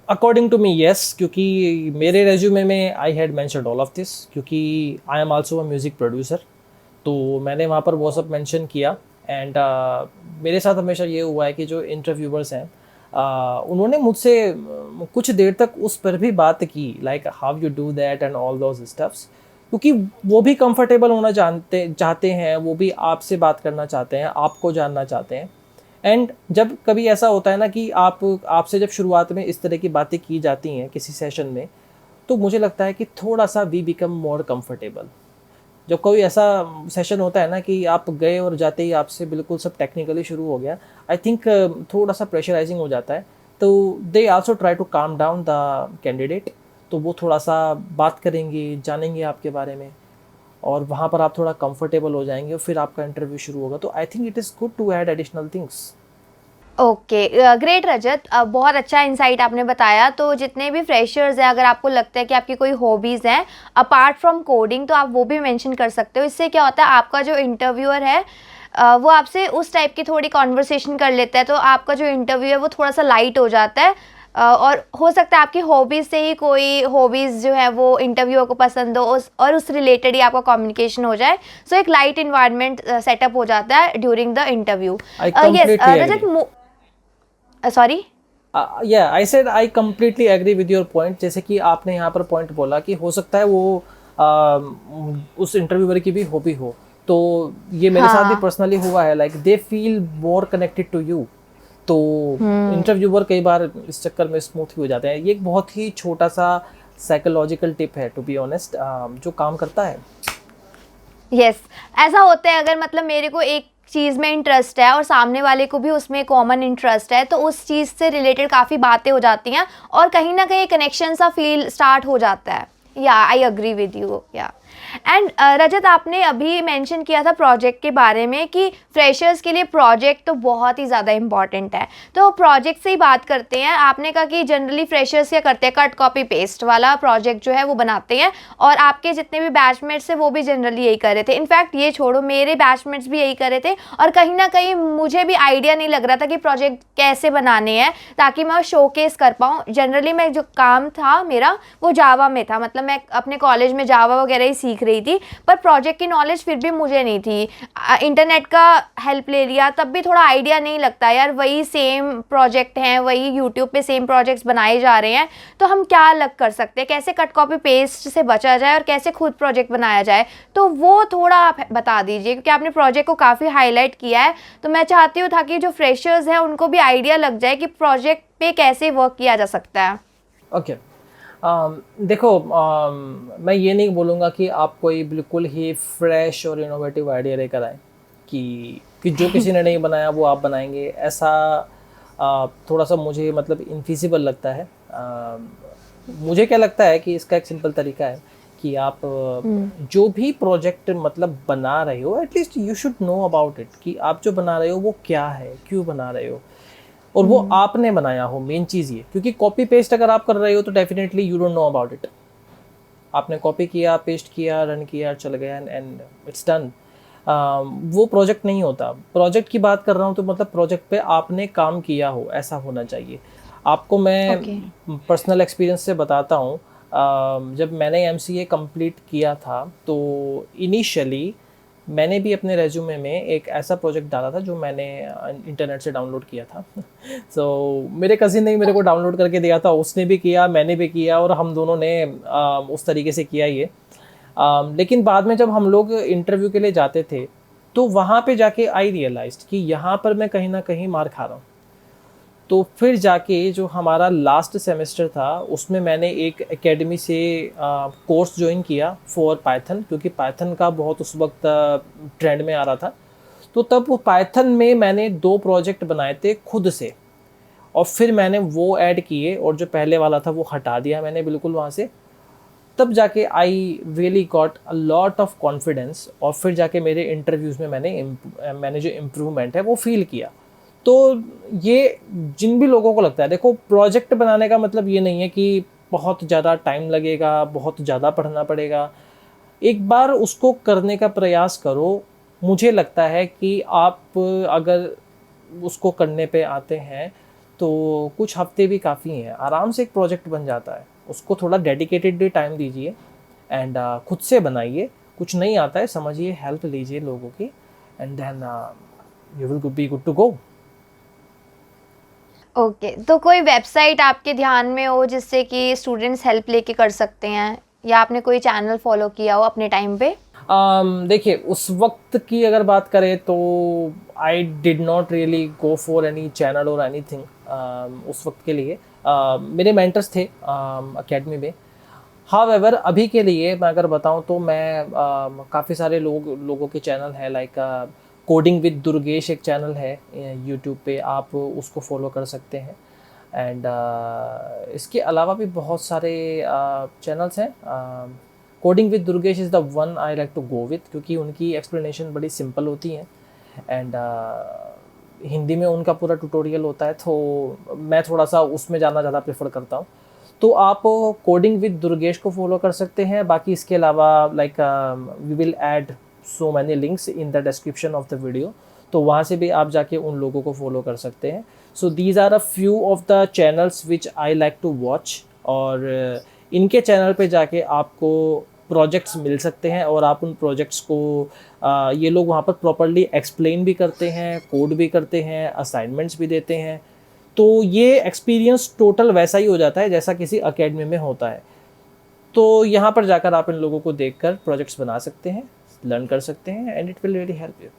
अकॉर्डिंग टू मी येस, क्योंकि मेरे रेज्यूमे में I had mentioned all of this, क्योंकि I am also a music producer. तो मैंने वहाँ पर वो सब मेंशन किया। एंड मेरे साथ हमेशा ये हुआ है कि जो इंटरव्यूवर्स हैं उन्होंने मुझसे कुछ देर तक उस पर भी बात की, like how you do that and all those stuffs, क्योंकि वो भी कंफर्टेबल होना चाहते हैं, वो भी आपसे बात करना चाहते हैं, आपको जानना चाहते हैं। एंड जब कभी ऐसा होता है ना कि आपसे जब शुरुआत में इस तरह की बातें की जाती हैं किसी सेशन में, तो मुझे लगता है कि थोड़ा सा वी बिकम मोर कंफर्टेबल। जब कोई ऐसा सेशन होता है ना कि आप गए और जाते ही आपसे बिल्कुल सब टेक्निकली शुरू हो गया, आई थिंक थोड़ा सा प्रेशराइजिंग हो जाता है। तो they also try to calm down the candidate, तो वो थोड़ा सा बात करेंगे, जानेंगे आपके बारे में, और वहाँ पर आप थोड़ा कंफर्टेबल हो जाएंगे और फिर आपका इंटरव्यू शुरू होगा। तो I think it is good to add additional things. Okay, great Rajat, बहुत अच्छा इंसाइट आपने बताया। तो जितने भी फ्रेशर्स हैं, अगर आपको लगता है कि आपकी कोई हॉबीज़ हैं अपार्ट फ्रॉम कोडिंग, तो आप वो भी मेंशन कर सकते हो। इससे क्या होता है, आपका जो इंटरव्यूअर है वो आपसे उस टाइप की थोड़ी कॉन्वर्सेशन कर लेता है, तो आपका जो इंटरव्यू है वो थोड़ा सा लाइट हो जाता है। और हो सकता है आपकी हॉबीज़ से ही कोई हॉबीज़ जो है वो इंटरव्यूअर को पसंद हो, और उस रिलेटेड ही आपका कम्युनिकेशन हो जाए। सो एक लाइट इन्वायरमेंट सेटअप हो जाता है during the interview. Yes Rajat, sorry, yeah I said I completely agree with your point. जैसे कि आपने यहाँ पर पॉइंट बोला कि हो सकता है वो उस इंटरव्यूअर की भी हॉबी हो, तो ये मेरे साथ भी पर्सनली हुआ है, like they feel more connected to you. तो इंटरव्यूअर कई बार इस चक्कर में स्मूथ ही हो जाते हैं। ये एक बहुत ही छोटा सा साइकोलॉजिकल टिप है, टू बी ऑनेस्ट, जो काम करता है। यस, ऐसा होता है, अगर मतलब मेरे को एक चीज़ में इंटरेस्ट है और सामने वाले को भी उसमें कॉमन इंटरेस्ट है, तो उस चीज़ से रिलेटेड काफ़ी बातें हो जाती हैं और कहीं ना कहीं कनेक्शन सा फील स्टार्ट हो जाता है। या आई अग्री विद यू। या एंड रजत, आपने अभी मेंशन किया था प्रोजेक्ट के बारे में कि फ्रेशर्स के लिए प्रोजेक्ट तो बहुत ही ज़्यादा इंपॉर्टेंट है। तो प्रोजेक्ट से ही बात करते हैं। आपने कहा कि जनरली फ्रेशर्स क्या करते हैं, कट कॉपी पेस्ट वाला प्रोजेक्ट जो है वो बनाते हैं, और आपके जितने भी बैचमेट्स हैं वो भी जनरली यही कर रहे थे। इनफैक्ट ये छोड़ो, मेरे बैचमेट्स भी यही कर रहे थे, और कहीं ना कहीं मुझे भी आइडिया नहीं लग रहा था कि प्रोजेक्ट कैसे बनाने हैं ताकि मैं शोकेस कर पाऊँ। जनरली मैं जो काम था मेरा वो जावा में था, मतलब मैं अपने कॉलेज में जावा वगैरह ही सीख रही थी, पर प्रोजेक्ट की नॉलेज फिर भी मुझे नहीं थी। इंटरनेट का हेल्प ले लिया तब भी थोड़ा आइडिया नहीं लगता यार, वही सेम प्रोजेक्ट हैं, वही यूट्यूब पे सेम प्रोजेक्ट्स बनाए जा रहे हैं, तो हम क्या अलग कर सकते हैं, कैसे कट कॉपी पेस्ट से बचा जाए और कैसे खुद प्रोजेक्ट बनाया जाए। तो वो थोड़ा आप बता दीजिए, क्योंकि आपने प्रोजेक्ट को काफ़ी हाईलाइट किया है, तो मैं चाहती हूँ ताकि जो फ्रेशर्स हैं उनको भी आइडिया लग जाए कि प्रोजेक्ट पे कैसे वर्क किया जा सकता है। ओके देखो, मैं ये नहीं बोलूँगा कि आप कोई बिल्कुल ही फ्रेश और इनोवेटिव आइडिया लेकर आए कि जो किसी ने नहीं बनाया वो आप बनाएंगे, ऐसा थोड़ा सा मुझे मतलब इनफीसिबल लगता है। मुझे क्या लगता है कि इसका एक सिंपल तरीका है कि आप जो भी प्रोजेक्ट मतलब बना रहे हो, at least you should know about it, कि आप जो बना रहे हो वो क्या है, क्यों बना रहे हो, और वो आपने बनाया हो। मेन चीज़ ये, क्योंकि कॉपी पेस्ट अगर आप कर रहे हो तो definitely you don't know about it. आपने कॉपी किया, पेस्ट किया, रन किया, चल गया एंड इट्स डन। वो प्रोजेक्ट नहीं होता। प्रोजेक्ट की बात कर रहा हूँ तो मतलब प्रोजेक्ट पे आपने काम किया हो, ऐसा होना चाहिए। आपको मैं पर्सनल एक्सपीरियंस से बताता हूँ। जब मैंने MCA कंप्लीट किया था तो इनिशियली मैंने भी अपने रेज्यूमे में एक ऐसा प्रोजेक्ट डाला था जो मैंने इंटरनेट से डाउनलोड किया था। सो मेरे कज़िन ने मेरे को डाउनलोड करके दिया था, उसने भी किया, मैंने भी किया, और हम दोनों ने उस तरीके से किया ये। लेकिन बाद में जब हम लोग इंटरव्यू के लिए जाते थे तो वहाँ पे जाके आई रियलाइज्ड कि यहाँ पर मैं कहीं ना कहीं मार खा रहा हूँ। तो फिर जाके जो हमारा लास्ट सेमेस्टर था उसमें मैंने एक एकेडमी से कोर्स ज्वाइन किया फॉर पाइथन, क्योंकि पाइथन का बहुत उस वक्त ट्रेंड में आ रहा था। तो तब वो पाइथन में मैंने 2 प्रोजेक्ट बनाए थे खुद से, और फिर मैंने वो ऐड किए, और जो पहले वाला था वो हटा दिया मैंने बिल्कुल वहाँ से। तब जाके I really got a lot of confidence, और फिर जाके मेरे इंटरव्यूज़ में मैंने जो इम्प्रूवमेंट है वो फील किया। तो ये जिन भी लोगों को लगता है, देखो प्रोजेक्ट बनाने का मतलब ये नहीं है कि बहुत ज़्यादा टाइम लगेगा, बहुत ज़्यादा पढ़ना पड़ेगा। एक बार उसको करने का प्रयास करो। मुझे लगता है कि आप अगर उसको करने पे आते हैं तो कुछ हफ्ते भी काफ़ी हैं, आराम से एक प्रोजेक्ट बन जाता है। उसको थोड़ा डेडिकेटेड टाइम दीजिए एंड खुद से बनाइए। कुछ नहीं आता है समझिए, हेल्प लीजिए लोगों की, and then you will be good to go. Okay, तो कोई वेबसाइट आपके ध्यान में हो जिससे कि स्टूडेंट्स हेल्प लेके कर सकते हैं, या आपने कोई चैनल फॉलो किया हो अपने टाइम पे? देखिए, उस वक्त की अगर बात करें तो I did not really go for any channel और एनीथिंग। उस वक्त के लिए मेरे मेंटर्स थे एकेडमी में। हाउएवर अभी के लिए मैं अगर बताऊं तो मैं काफ़ी सारे लोगों के चैनल है, लाइक कोडिंग विद दुर्गेश एक चैनल है यूट्यूब पे, आप उसको फॉलो कर सकते हैं। एंड इसके अलावा भी बहुत सारे चैनल्स हैं। Coding with Durgesh is the one I like to go with, क्योंकि उनकी एक्सप्लेनेशन बड़ी सिंपल होती है एंड हिंदी में उनका पूरा ट्यूटोरियल होता है, तो मैं थोड़ा सा उसमें जाना ज़्यादा प्रेफर करता हूँ। तो आप कोडिंग विद दुर्गेश को फॉलो कर सकते हैं। बाकी इसके अलावा like we will add so many links in the description of the video, तो वहाँ से भी आप जाके उन लोगों को फॉलो कर सकते हैं। So these are a few of the channels which I like to watch, और इनके चैनल पे जाके आपको प्रोजेक्ट्स मिल सकते हैं, और आप उन प्रोजेक्ट्स को ये लोग वहाँ पर प्रॉपरली एक्सप्लेन भी करते हैं, कोड भी करते हैं, असाइनमेंट्स भी देते हैं। तो ये एक्सपीरियंस टोटल वैसा ही हो जाता है जैसा किसी एकेडमी में होता है। तो यहाँ पर जाकर आप इन लोगों को देखकर प्रोजेक्ट्स बना सकते हैं, लर्न कर सकते हैं, and it will really help you.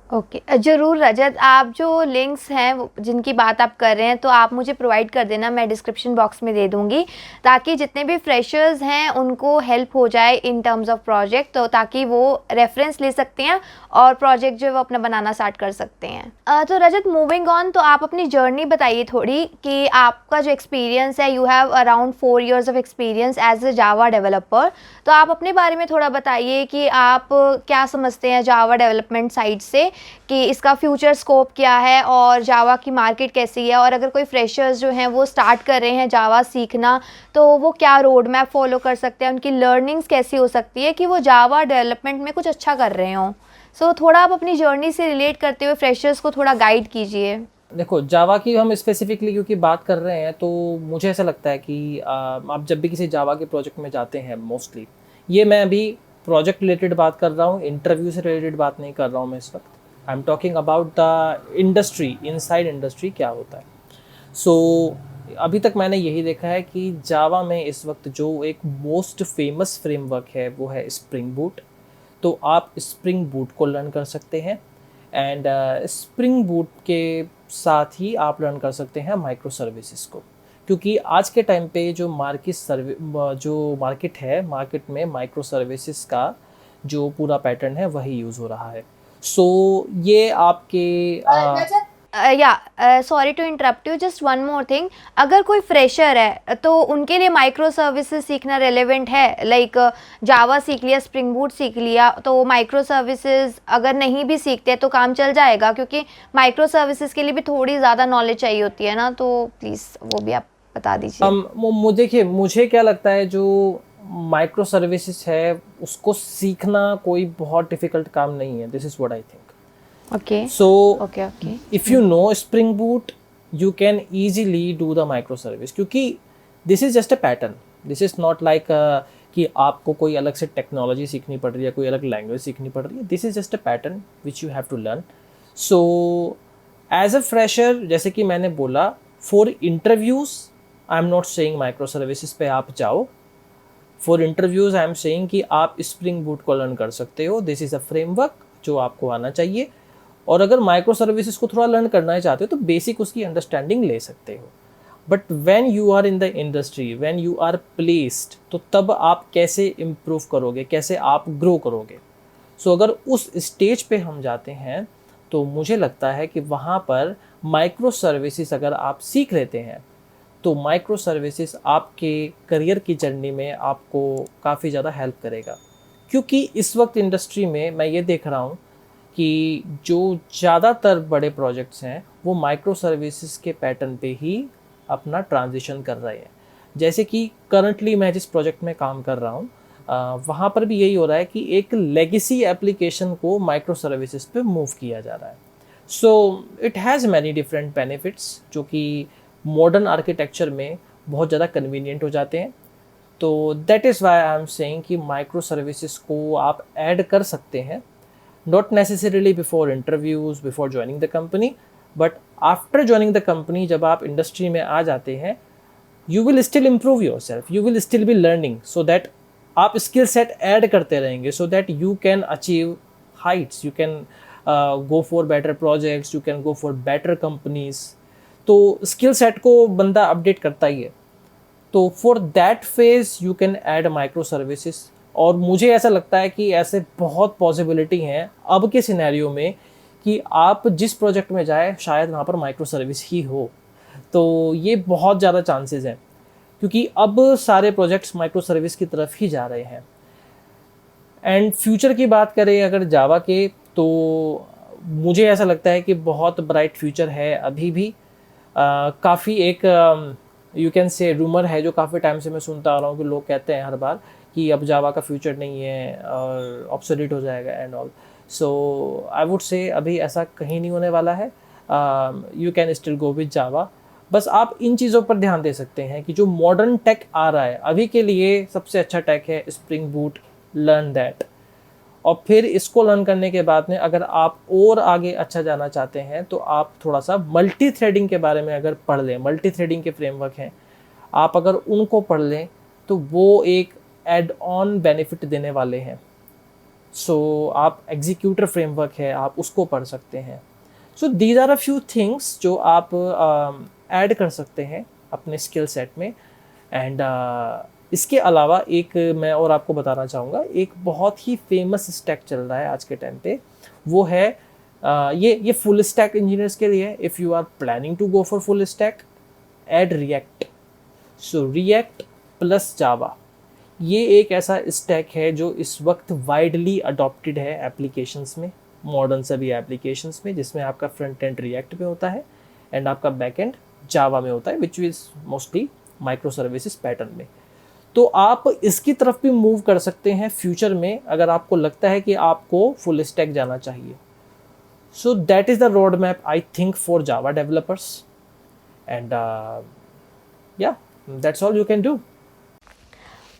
Okay ज़रूर रजत, आप जो लिंक्स हैं जिनकी बात आप कर रहे हैं तो आप मुझे प्रोवाइड कर देना, मैं डिस्क्रिप्शन बॉक्स में दे दूँगी, ताकि जितने भी फ्रेशर्स हैं उनको हेल्प हो जाए इन टर्म्स ऑफ प्रोजेक्ट, तो ताकि वो रेफरेंस ले सकते हैं और प्रोजेक्ट जो है वो अपना बनाना स्टार्ट कर सकते हैं। तो रजत, मूविंग ऑन, तो आप अपनी जर्नी बताइए थोड़ी कि आपका जो एक्सपीरियंस है, you have around 4 years of experience as a Java developer, तो आप अपने बारे में थोड़ा बताइए कि आप क्या समझते हैं जावा डेवलपमेंट साइड से, कि इसका फ्यूचर स्कोप क्या है और जावा की मार्केट कैसी है, और अगर कोई फ्रेशर्स जो हैं वो स्टार्ट कर रहे हैं जावा सीखना, तो वो क्या रोड मैप फॉलो कर सकते हैं, उनकी लर्निंग्स कैसी हो सकती है कि वो जावा डेवलपमेंट में कुछ अच्छा कर रहे हों। सो थोड़ा आप अपनी जर्नी से रिलेट करते हुए फ्रेशर्स को थोड़ा गाइड कीजिए। देखो, जावा की हम स्पेसिफिकली क्योंकि बात कर रहे हैं, तो मुझे ऐसा लगता है कि आप जब भी किसी जावा के प्रोजेक्ट में जाते हैं, मोस्टली ये मैं अभी प्रोजेक्ट रिलेटेड बात कर रहा हूँ, इंटरव्यू से रिलेटेड बात नहीं कर रहा हूँ मैं इस वक्त। I am talking about the industry, inside industry क्या होता है। सो अभी तक मैंने यही देखा है कि जावा में इस वक्त जो एक मोस्ट फेमस फ्रेमवर्क है वो है स्प्रिंग बूट। तो आप स्प्रिंग बूट को लर्न कर सकते हैं, एंड स्प्रिंग बूट के साथ ही आप लर्न कर सकते हैं माइक्रो सर्विसेज को, क्योंकि आज के टाइम पे जो मार्केट है, मार्केट में माइक्रो सर्विसेज का जो पूरा पैटर्न है वही यूज़ हो रहा है। सो ये आपके या sorry to interrupt you, just one more thing, अगर कोई फ्रेशर है तो उनके लिए माइक्रो सर्विसेज सीखना रेलेवेंट है, लाइक जावा सीख लिया, स्प्रिंग बूट सीख लिया, तो माइक्रो सर्विसेज अगर नहीं भी सीखते तो काम चल जाएगा, क्योंकि माइक्रो सर्विसेज के लिए भी थोड़ी ज़्यादा नॉलेज चाहिए होती है ना, तो प्लीज़ वो भी आप बता दीजिए। देखिए, मुझे क्या लगता है, जो माइक्रो सर्विसेज है उसको सीखना कोई बहुत डिफिकल्ट काम नहीं है। This is what I think. Okay. So, Okay. if you know Spring Boot, you can easily do the microservice, क्योंकि this is just a pattern. This is not like कि आपको कोई अलग से टेक्नोलॉजी सीखनी पड़ रही है, कोई अलग लैंग्वेज सीखनी पड़ रही है। This is just a pattern which you have to learn. So, as a fresher, जैसे कि मैंने बोला, for interviews, I am not saying microservices पे आप जाओ। For interviews, I am saying कि आप Spring Boot को लर्न कर सकते हो। This is a framework जो आपको आना चाहिए। और अगर माइक्रो सर्विसेज को थोड़ा लर्न करना चाहते हो तो बेसिक उसकी अंडरस्टैंडिंग ले सकते हो। But when you are in the industry, when you are placed, तो तब आप कैसे इम्प्रूव करोगे, कैसे आप ग्रो करोगे। सो अगर उस स्टेज पे हम जाते हैं तो मुझे लगता है कि वहाँ पर माइक्रो सर्विसेज अगर आप सीख लेते हैं तो माइक्रो सर्विसेज आपके करियर की जर्नी में आपको काफ़ी ज़्यादा हेल्प करेगा। क्योंकि इस वक्त इंडस्ट्री में मैं ये देख रहा हूँ कि जो ज़्यादातर बड़े प्रोजेक्ट्स हैं वो माइक्रो सर्विसेज के पैटर्न पे ही अपना ट्रांजिशन कर रहे हैं। जैसे कि करंटली मैं जिस प्रोजेक्ट में काम कर रहा हूँ वहाँ पर भी यही हो रहा है कि एक लेगेसी एप्लीकेशन को माइक्रो सर्विसेज पे मूव किया जा रहा है। So it has many different benefits जो कि मॉडर्न आर्किटेक्चर में बहुत ज़्यादा कन्वीनियंट हो जाते हैं। तो that is why I am saying कि माइक्रो सर्विसेज को आप ऐड कर सकते हैं, not necessarily before interviews, before joining the company, but after joining the company, जब आप इंडस्ट्री में आ जाते हैं, you will still improve yourself, you will still be learning, so that आप स्किल सेट ऐड करते रहेंगे, so that you can achieve heights, you can go for better projects, you can go for better companies। तो skill set को बंदा update करता ही है। तो for that phase you can add micro services, और मुझे ऐसा लगता है कि ऐसे बहुत पॉसिबिलिटी हैं अब के सिनेरियो में कि आप जिस प्रोजेक्ट में जाए शायद वहाँ पर माइक्रो सर्विस ही हो। तो ये बहुत ज़्यादा चांसेस हैं, क्योंकि अब सारे प्रोजेक्ट्स माइक्रो सर्विस की तरफ ही जा रहे हैं। एंड फ्यूचर की बात करें अगर जावा के, तो मुझे ऐसा लगता है कि बहुत ब्राइट फ्यूचर है अभी भी। काफ़ी एक यू कैन से रूमर है जो काफ़ी टाइम से मैं सुनता आ रहा हूँ कि लोग कहते हैं हर बार कि अब जावा का फ्यूचर नहीं है और ऑब्सोलीट हो जाएगा and all. So I would say अभी ऐसा कहीं नहीं होने वाला है। You can still go with Java. बस आप इन चीज़ों पर ध्यान दे सकते हैं कि जो मॉडर्न टेक आ रहा है अभी के लिए सबसे अच्छा टेक है स्प्रिंग बूट, लर्न दैट। और फिर इसको लर्न करने के बाद में अगर आप और आगे अच्छा जाना चाहते हैं तो आप थोड़ा सा मल्टी थ्रेडिंग के बारे में अगर पढ़ लें, मल्टी थ्रेडिंग के फ्रेमवर्क हैं, आप अगर उनको पढ़ लें तो वो एक एड ऑन बेनिफिट देने वाले हैं। सो आप एग्जीक्यूटर फ्रेमवर्क है आप उसको पढ़ सकते हैं. So these are a few things जो आप ऐड कर सकते हैं अपने स्किल सेट में. एंड इसके अलावा एक मैं और आपको बताना चाहूँगा, एक बहुत ही फेमस स्टैक चल रहा है आज के टाइम पे. वो है ये फुल स्टैक इंजीनियर्स के लिए. If you are planning to go for full stack, add React. So React plus Java, ये एक ऐसा स्टैक है जो इस वक्त वाइडली अडॉप्टेड है एप्लीकेशंस में, मॉडर्न सभी एप्लीकेशंस में, जिसमें आपका फ्रंट एंड रिएक्ट में होता है एंड आपका बैक एंड जावा में होता है, which is mostly micro services pattern में. तो आप इसकी तरफ भी मूव कर सकते हैं फ्यूचर में अगर आपको लगता है कि आपको फुल स्टैक जाना चाहिए. So that is the road map I think for Java developers. And yeah that's all you can do.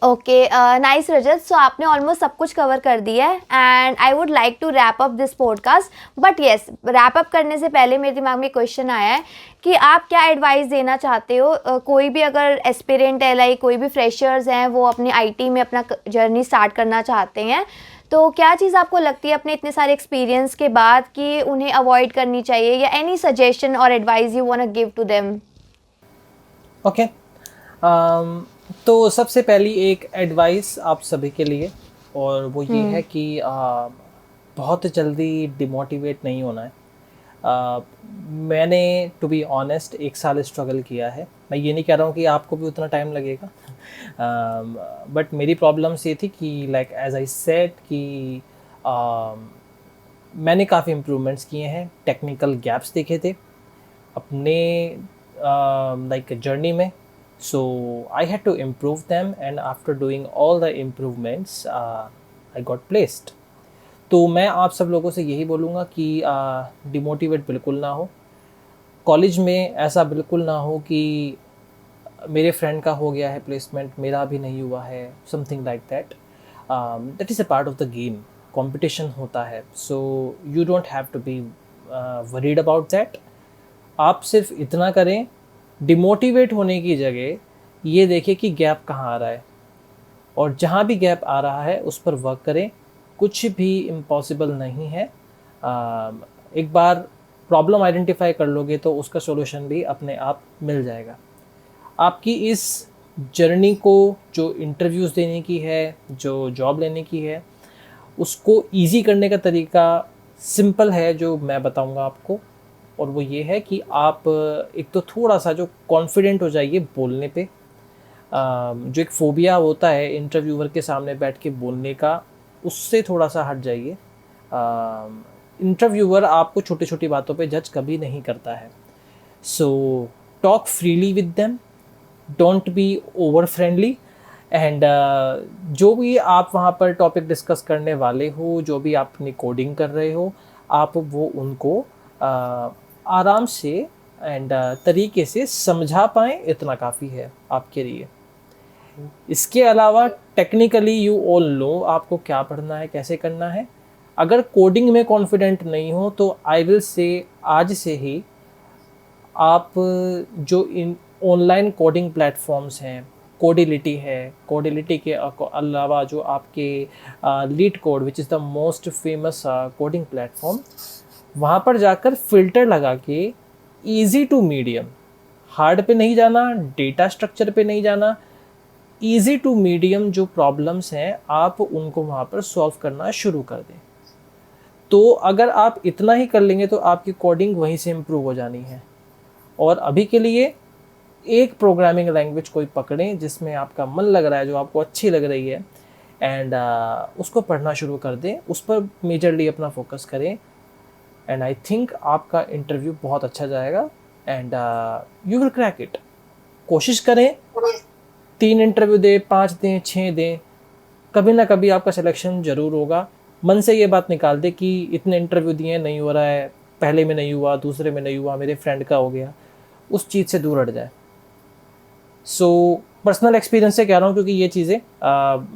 Okay, nice Rajat. So आपने ऑलमोस्ट सब कुछ कवर कर दिया है and I would like to wrap up this podcast. But yes, wrap up करने से पहले मेरे दिमाग में क्वेश्चन आया है कि आप क्या एडवाइस देना चाहते हो. कोई भी अगर एस्पिरेंट है, लाइक कोई भी फ्रेशर्स हैं, वो अपनी आईटी में अपना जर्नी स्टार्ट करना चाहते हैं, तो क्या चीज़ आपको लगती है अपने इतने सारे एक्सपीरियंस के बाद कि उन्हें अवॉइड करनी चाहिए, या एनी सजेशन और advice you want to give to them? Okay, तो सबसे पहली एक एडवाइस आप सभी के लिए, और वो ये है कि बहुत जल्दी डिमोटिवेट नहीं होना है. मैंने टू बी ऑनेस्ट 1 साल स्ट्रगल किया है. मैं ये नहीं कह रहा हूँ कि आपको भी उतना टाइम लगेगा, बट मेरी प्रॉब्लम्स ये थी कि लाइक एज आई सेड कि मैंने काफ़ी इम्प्रूवमेंट्स किए हैं, टेक्निकल गैप्स देखे थे अपने लाइक जर्नी में. So I had to improve them, and after doing all the improvements, I got placed. तो मैं आप सब लोगों से यही बोलूँगा कि डिमोटिवेट बिल्कुल ना हो. कॉलेज में ऐसा बिल्कुल ना हो कि मेरे फ्रेंड का हो गया है प्लेसमेंट, मेरा अभी नहीं हुआ है, something like that. That is a part of the game. Competition होता है, so you don't have to be worried about that. आप सिर्फ इतना करें, डिमोटिवेट होने की जगह ये देखें कि गैप कहाँ आ रहा है, और जहाँ भी गैप आ रहा है उस पर वर्क करें. कुछ भी इम्पॉसिबल नहीं है. एक बार प्रॉब्लम आइडेंटिफाई कर लोगे तो उसका सॉल्यूशन भी अपने आप मिल जाएगा. आपकी इस जर्नी को, जो इंटरव्यूज़ देने की है, जो जॉब लेने की है, उसको ईजी करने का तरीका सिंपल है जो मैं बताऊंगा आपको, और वो ये है कि आप एक तो थोड़ा सा जो कॉन्फिडेंट हो जाइए बोलने पे. जो एक फोबिया होता है इंटरव्यूअर के सामने बैठ के बोलने का, उससे थोड़ा सा हट जाइए. इंटरव्यूअर आपको छोटी छोटी बातों पे जज कभी नहीं करता है. So talk freely with them, don't be over friendly. And जो भी आप वहाँ पर टॉपिक डिस्कस करने वाले हो, जो भी आप अपनी कोडिंग कर रहे हो, आप वो उनको आराम से एंड तरीके से समझा पाएँ, इतना काफ़ी है आपके लिए. इसके अलावा टेक्निकली यू ऑल नो आपको क्या पढ़ना है, कैसे करना है. अगर कोडिंग में कॉन्फिडेंट नहीं हो तो आई विल से आज से ही आप जो इन ऑनलाइन कोडिंग प्लेटफॉर्म्स हैं, कोडिलिटी है, कोडिलिटी के अलावा जो आपके leet code which is the most famous coding platform, वहाँ पर जाकर फ़िल्टर लगा के इजी टू मीडियम, हार्ड पे नहीं जाना, डेटा स्ट्रक्चर पे नहीं जाना, इजी टू मीडियम जो प्रॉब्लम्स हैं आप उनको वहाँ पर सॉल्व करना शुरू कर दें. तो अगर आप इतना ही कर लेंगे तो आपकी कोडिंग वहीं से इम्प्रूव हो जानी है. और अभी के लिए एक प्रोग्रामिंग लैंग्वेज कोई पकड़ें जिसमें आपका मन लग रहा है, जो आपको अच्छी लग रही है, एंड उसको पढ़ना शुरू कर दें, उस पर मेजरली अपना फोकस करें. एंड आई थिंक आपका इंटरव्यू बहुत अच्छा जाएगा and you will crack it. कोशिश करें, 3 इंटरव्यू दें, 5 दें, 6 दें, कभी ना कभी आपका सिलेक्शन ज़रूर होगा. मन से ये बात निकाल दे कि इतने इंटरव्यू दिए नहीं हो रहा है, पहले में नहीं हुआ, दूसरे में नहीं हुआ, मेरे फ्रेंड का हो गया, उस चीज़ से दूर हट जाए. सो पर्सनल एक्सपीरियंस से कह रहा हूँ, क्योंकि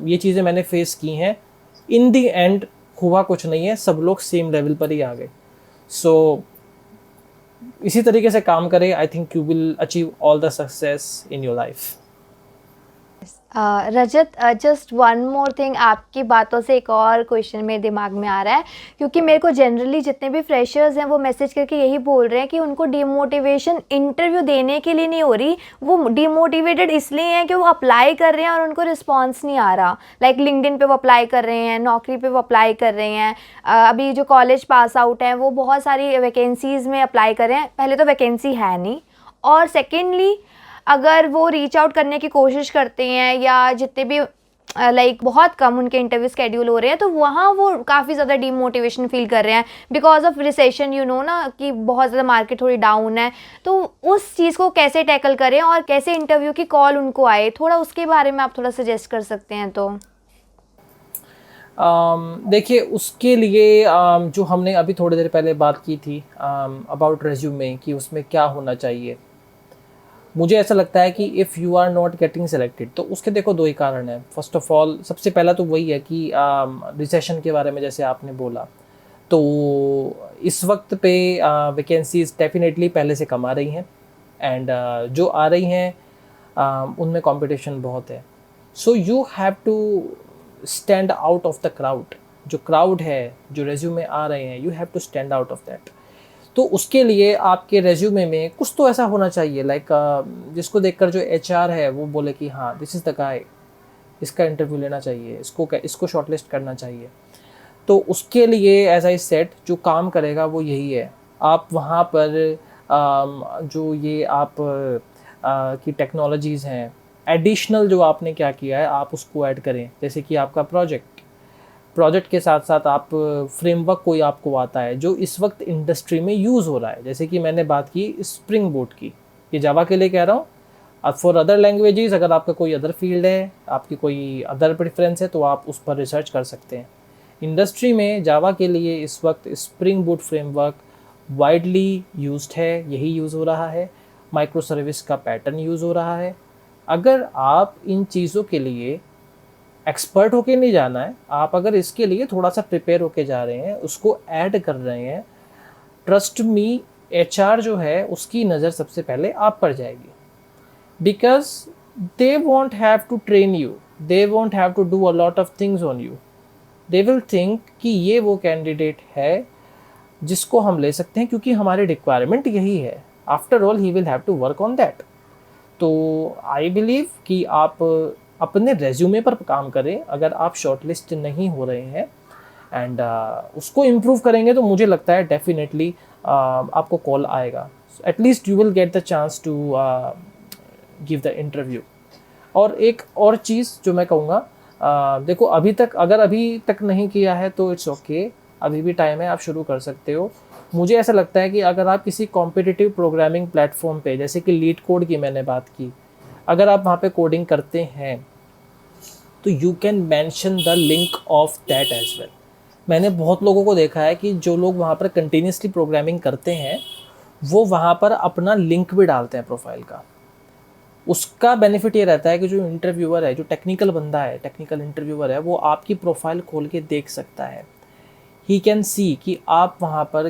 ये चीज़ें मैंने फेस की हैं. इन दी एंड हुआ कुछ नहीं है, सब लोग सेम लेवल पर ही आ गए. सो इसी तरीके से काम करें. आई think you will achieve all the success in your life. Rajat, just one more thing, आपकी बातों से एक और क्वेश्चन मेरे दिमाग में आ रहा है, क्योंकि मेरे को जनरली जितने भी फ्रेशर्स हैं वो मैसेज करके यही बोल रहे हैं कि उनको डिमोटिवेशन इंटरव्यू देने के लिए नहीं हो रही, वो डिमोटिवेटेड इसलिए हैं कि वो अप्लाई कर रहे हैं और उनको रिस्पॉन्स नहीं आ रहा। लाइक लिंक्डइन पे वो अप्लाई कर रहे हैं, नौकरी पे वो अप्लाई कर रहे हैं, अभी जो कॉलेज पास आउट हैं वो बहुत सारी वैकेंसीज़ में अप्लाई कर रहे हैं। पहले तो वैकेंसी है नहीं, और सेकेंडली अगर वो रीच आउट करने की कोशिश करते हैं या जितने भी लाइक बहुत कम उनके इंटरव्यू स्केड्यूल हो रहे हैं, तो वहाँ वो काफ़ी ज़्यादा डीमोटिवेशन फील कर रहे हैं because of recession, you know ना, कि बहुत ज़्यादा मार्केट थोड़ी डाउन है। तो उस चीज़ को कैसे टैकल करें और कैसे इंटरव्यू की कॉल उनको आए, थोड़ा उसके बारे में आप थोड़ा सजेस्ट कर सकते हैं तो। देखिए, उसके लिए जो हमने अभी थोड़ी देर पहले बात की थी अबाउट रेज्यूमे कि उसमें क्या होना चाहिए, मुझे ऐसा लगता है कि if you are not getting selected तो उसके देखो दो ही कारण हैं। फर्स्ट ऑफ ऑल, सबसे पहला तो वही है कि रिसेशन के बारे में जैसे आपने बोला, तो इस वक्त पे वैकेंसीज डेफिनेटली पहले से कम आ रही हैं, एंड जो आ रही हैं उनमें कंपटीशन बहुत है। So you have to stand out of the crowd. जो क्राउड है, जो रेज्यूमे आ रहे हैं, you have to stand out of that. तो उसके लिए आपके रेज्यूमे में कुछ तो ऐसा होना चाहिए लाइक जिसको देखकर जो एचआर है वो बोले कि हाँ, दिस इज़ द गाय, इसका इंटरव्यू लेना चाहिए, इसको शॉर्टलिस्ट करना चाहिए। तो उसके लिए एज आई सेट, जो काम करेगा वो यही है। आप वहाँ पर जो ये आप की टेक्नोलॉजीज़ हैं, एडिशनल जो आपने क्या किया है आप उसको ऐड करें। जैसे कि आपका प्रोजेक्ट के साथ साथ आप फ्रेमवर्क कोई आपको आता है जो इस वक्त इंडस्ट्री में यूज़ हो रहा है। जैसे कि मैंने बात की स्प्रिंग बूट की, ये जावा के लिए कह रहा हूँ। अब फॉर अदर लैंग्वेजेस, अगर आपका कोई अदर फील्ड है, आपकी कोई अदर प्रेफरेंस है, तो आप उस पर रिसर्च कर सकते हैं। इंडस्ट्री में जावा के लिए इस वक्त spring boot framework widely used है, यही यूज़ हो रहा है। माइक्रो सर्विस का पैटर्न यूज़ हो रहा है। अगर आप इन चीज़ों के लिए एक्सपर्ट होके नहीं जाना है, आप अगर इसके लिए थोड़ा सा प्रिपेयर होके जा रहे हैं, उसको ऐड कर रहे हैं, ट्रस्ट मी, एचआर जो है उसकी नज़र सबसे पहले आप पर जाएगी। Because they won't have to train you, they won't have to do a lot of things on you. They will think कि ये वो कैंडिडेट है जिसको हम ले सकते हैं क्योंकि हमारी रिक्वायरमेंट यही है। After all he will have to work on that. तो आई बिलीव कि आप अपने रेज्यूमे पर काम करें। अगर आप शॉर्टलिस्ट नहीं हो रहे हैं एंड उसको इम्प्रूव करेंगे तो मुझे लगता है डेफिनेटली आपको कॉल आएगा। At least you will get the chance to give the interview. और एक और चीज़ जो मैं कहूँगा, देखो, अभी तक नहीं किया है तो इट्स ओके, अभी भी टाइम है, आप शुरू कर सकते हो। मुझे ऐसा लगता है कि अगर आप किसी कॉम्पिटिटिव प्रोग्रामिंग प्लेटफॉर्म पे, जैसे कि लीड कोड की मैंने बात की, अगर आप वहाँ पे कोडिंग करते हैं तो you can mention the link of that as well. मैंने बहुत लोगों को देखा है कि जो लोग वहाँ पर कंटिन्यूसली प्रोग्रामिंग करते हैं वो वहाँ पर अपना लिंक भी डालते हैं प्रोफाइल का। उसका बेनिफिट ये रहता है कि जो इंटरव्यूअर है, जो टेक्निकल बंदा है, टेक्निकल इंटरव्यूअर है, वो आपकी प्रोफाइल खोल के देख सकता है। ही कैन सी कि आप वहाँ पर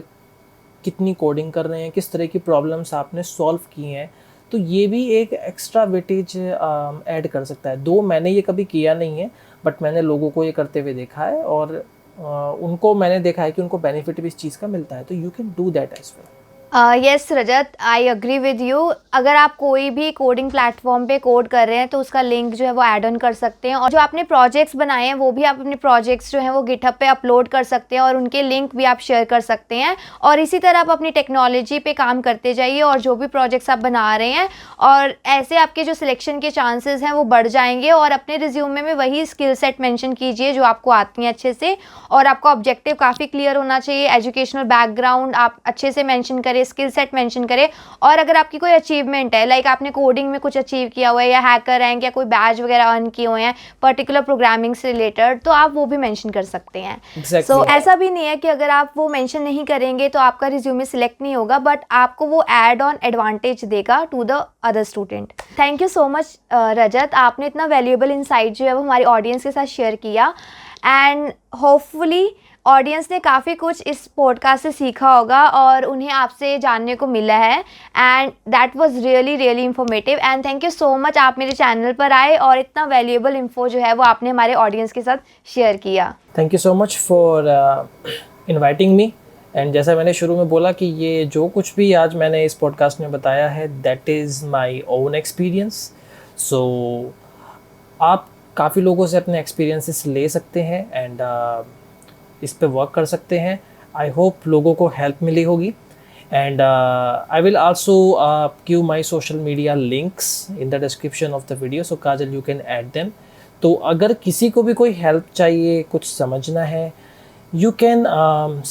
कितनी कोडिंग कर रहे हैं, किस तरह की प्रॉब्लम्स आपने सॉल्व की हैं। तो ये भी एक एक्स्ट्रा वेटेज ऐड कर सकता है। दो मैंने ये कभी किया नहीं है, बट मैंने लोगों को ये करते हुए देखा है और उनको मैंने देखा है कि उनको बेनिफिट भी इस चीज़ का मिलता है। तो you can do that as well. Yes Rajat, I agree with you. अगर आप कोई भी कोडिंग प्लेटफॉर्म पे कोड कर रहे हैं तो उसका लिंक जो है वो ऐड ऑन कर सकते हैं, और जो आपने प्रोजेक्ट्स बनाए हैं वो भी आप अपने प्रोजेक्ट्स जो हैं वो गिटहब पे अपलोड कर सकते हैं और उनके लिंक भी आप शेयर कर सकते हैं। और इसी तरह आप अपनी टेक्नोलॉजी पे काम करते जाइए और जो भी प्रोजेक्ट्स आप बना रहे हैं, और ऐसे आपके जो सिलेक्शन के चांसेस हैं वो बढ़ जाएंगे। और अपने रिज्यूमे में वही स्किल सेट मेंशन कीजिए जो आपको आती हैं अच्छे से, और आपका ऑब्जेक्टिव काफ़ी क्लियर होना चाहिए। एजुकेशनल बैकग्राउंड आप अच्छे से मेंशन करें, स्किल सेट मेंशन करें, और अगर आपकी कोई अचीवमेंट है, लाइक आपने कोडिंग में कुछ अचीव किया हुआ है या हैकर रैंक या कोई बैज वगैरह अर्न किए हुए हैं पर्टिकुलर प्रोग्रामिंग से रिलेटेड, तो आप वो भी मेंशन कर सकते हैं। सो ऐसा भी नहीं है कि अगर आप वो मेंशन नहीं करेंगे तो आपका रिज्यूमे सिलेक्ट नहीं होगा, बट आपको वो एड ऑन एडवांटेज देगा to the other student. Thank you so much Rajat, आपने इतना वैल्यूएबल इंसाइट जो है वो हमारी ऑडियंस के साथ शेयर किया, एंड होपफुली ऑडियंस ने काफ़ी कुछ इस पॉडकास्ट से सीखा होगा और उन्हें आपसे जानने को मिला है, and that was really really informative. And thank you so much, आप मेरे चैनल पर आए और इतना वैल्यूएबल इन्फो जो है वो आपने हमारे ऑडियंस के साथ शेयर किया। Thank you so much for inviting me. And जैसा मैंने शुरू में बोला कि ये जो कुछ भी आज मैंने इस पॉडकास्ट में बताया है, that is my own experience. So आप काफ़ी लोगों से अपने एक्सपीरियंसेस ले सकते हैं एंड इस पे वर्क कर सकते हैं। आई होप लोगों को हेल्प मिली होगी। And I will also give my social media links in the description of the video, so Kajal you can add them. तो अगर किसी को भी कोई हेल्प चाहिए, कुछ समझना है, you can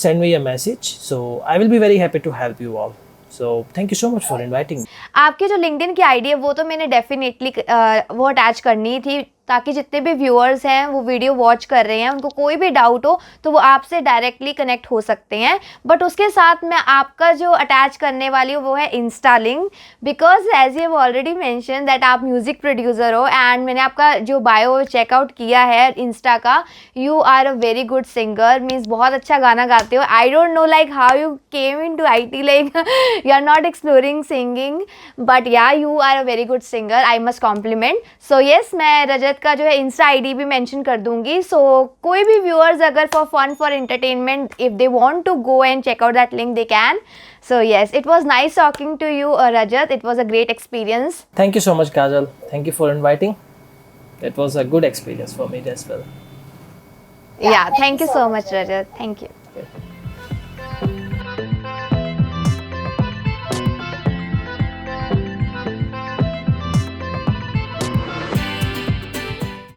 send me a message, so I will be very happy to help you all. So thank you so much for inviting me. आपकी जो लिंक्डइन की आईडी है वो तो मैंने डेफिनेटली वो अटैच करनी थी, ताकि जितने भी व्यूअर्स हैं वो वीडियो वॉच कर रहे हैं, उनको कोई भी डाउट हो तो वो आपसे डायरेक्टली कनेक्ट हो सकते हैं। बट उसके साथ मैं आपका जो अटैच करने वाली हूँ वो है insta link, because as you have already mention that आप म्यूज़िक प्रोड्यूसर हो, एंड मैंने आपका जो बायो चेकआउट किया है इंस्टा का, you are a very good singer, means बहुत अच्छा गाना गाते हो। I don't know like how you came in to IT, like you are not exploring singing, but yeah you are a very good singer, I must compliment. So yes, मैं रजत का जो है Insta ID भी mention कर दूंगी। सो कोई भी viewers अगर for fun, for entertainment, if they want to go and check out that link, they can. So yes, it was nice talking to you Rajat, it was a great experience. Thank you so much, Kajal. Thank you for inviting. It was a good experience for me as well. Yeah, thank you so much, Rajat. Thank you. Okay.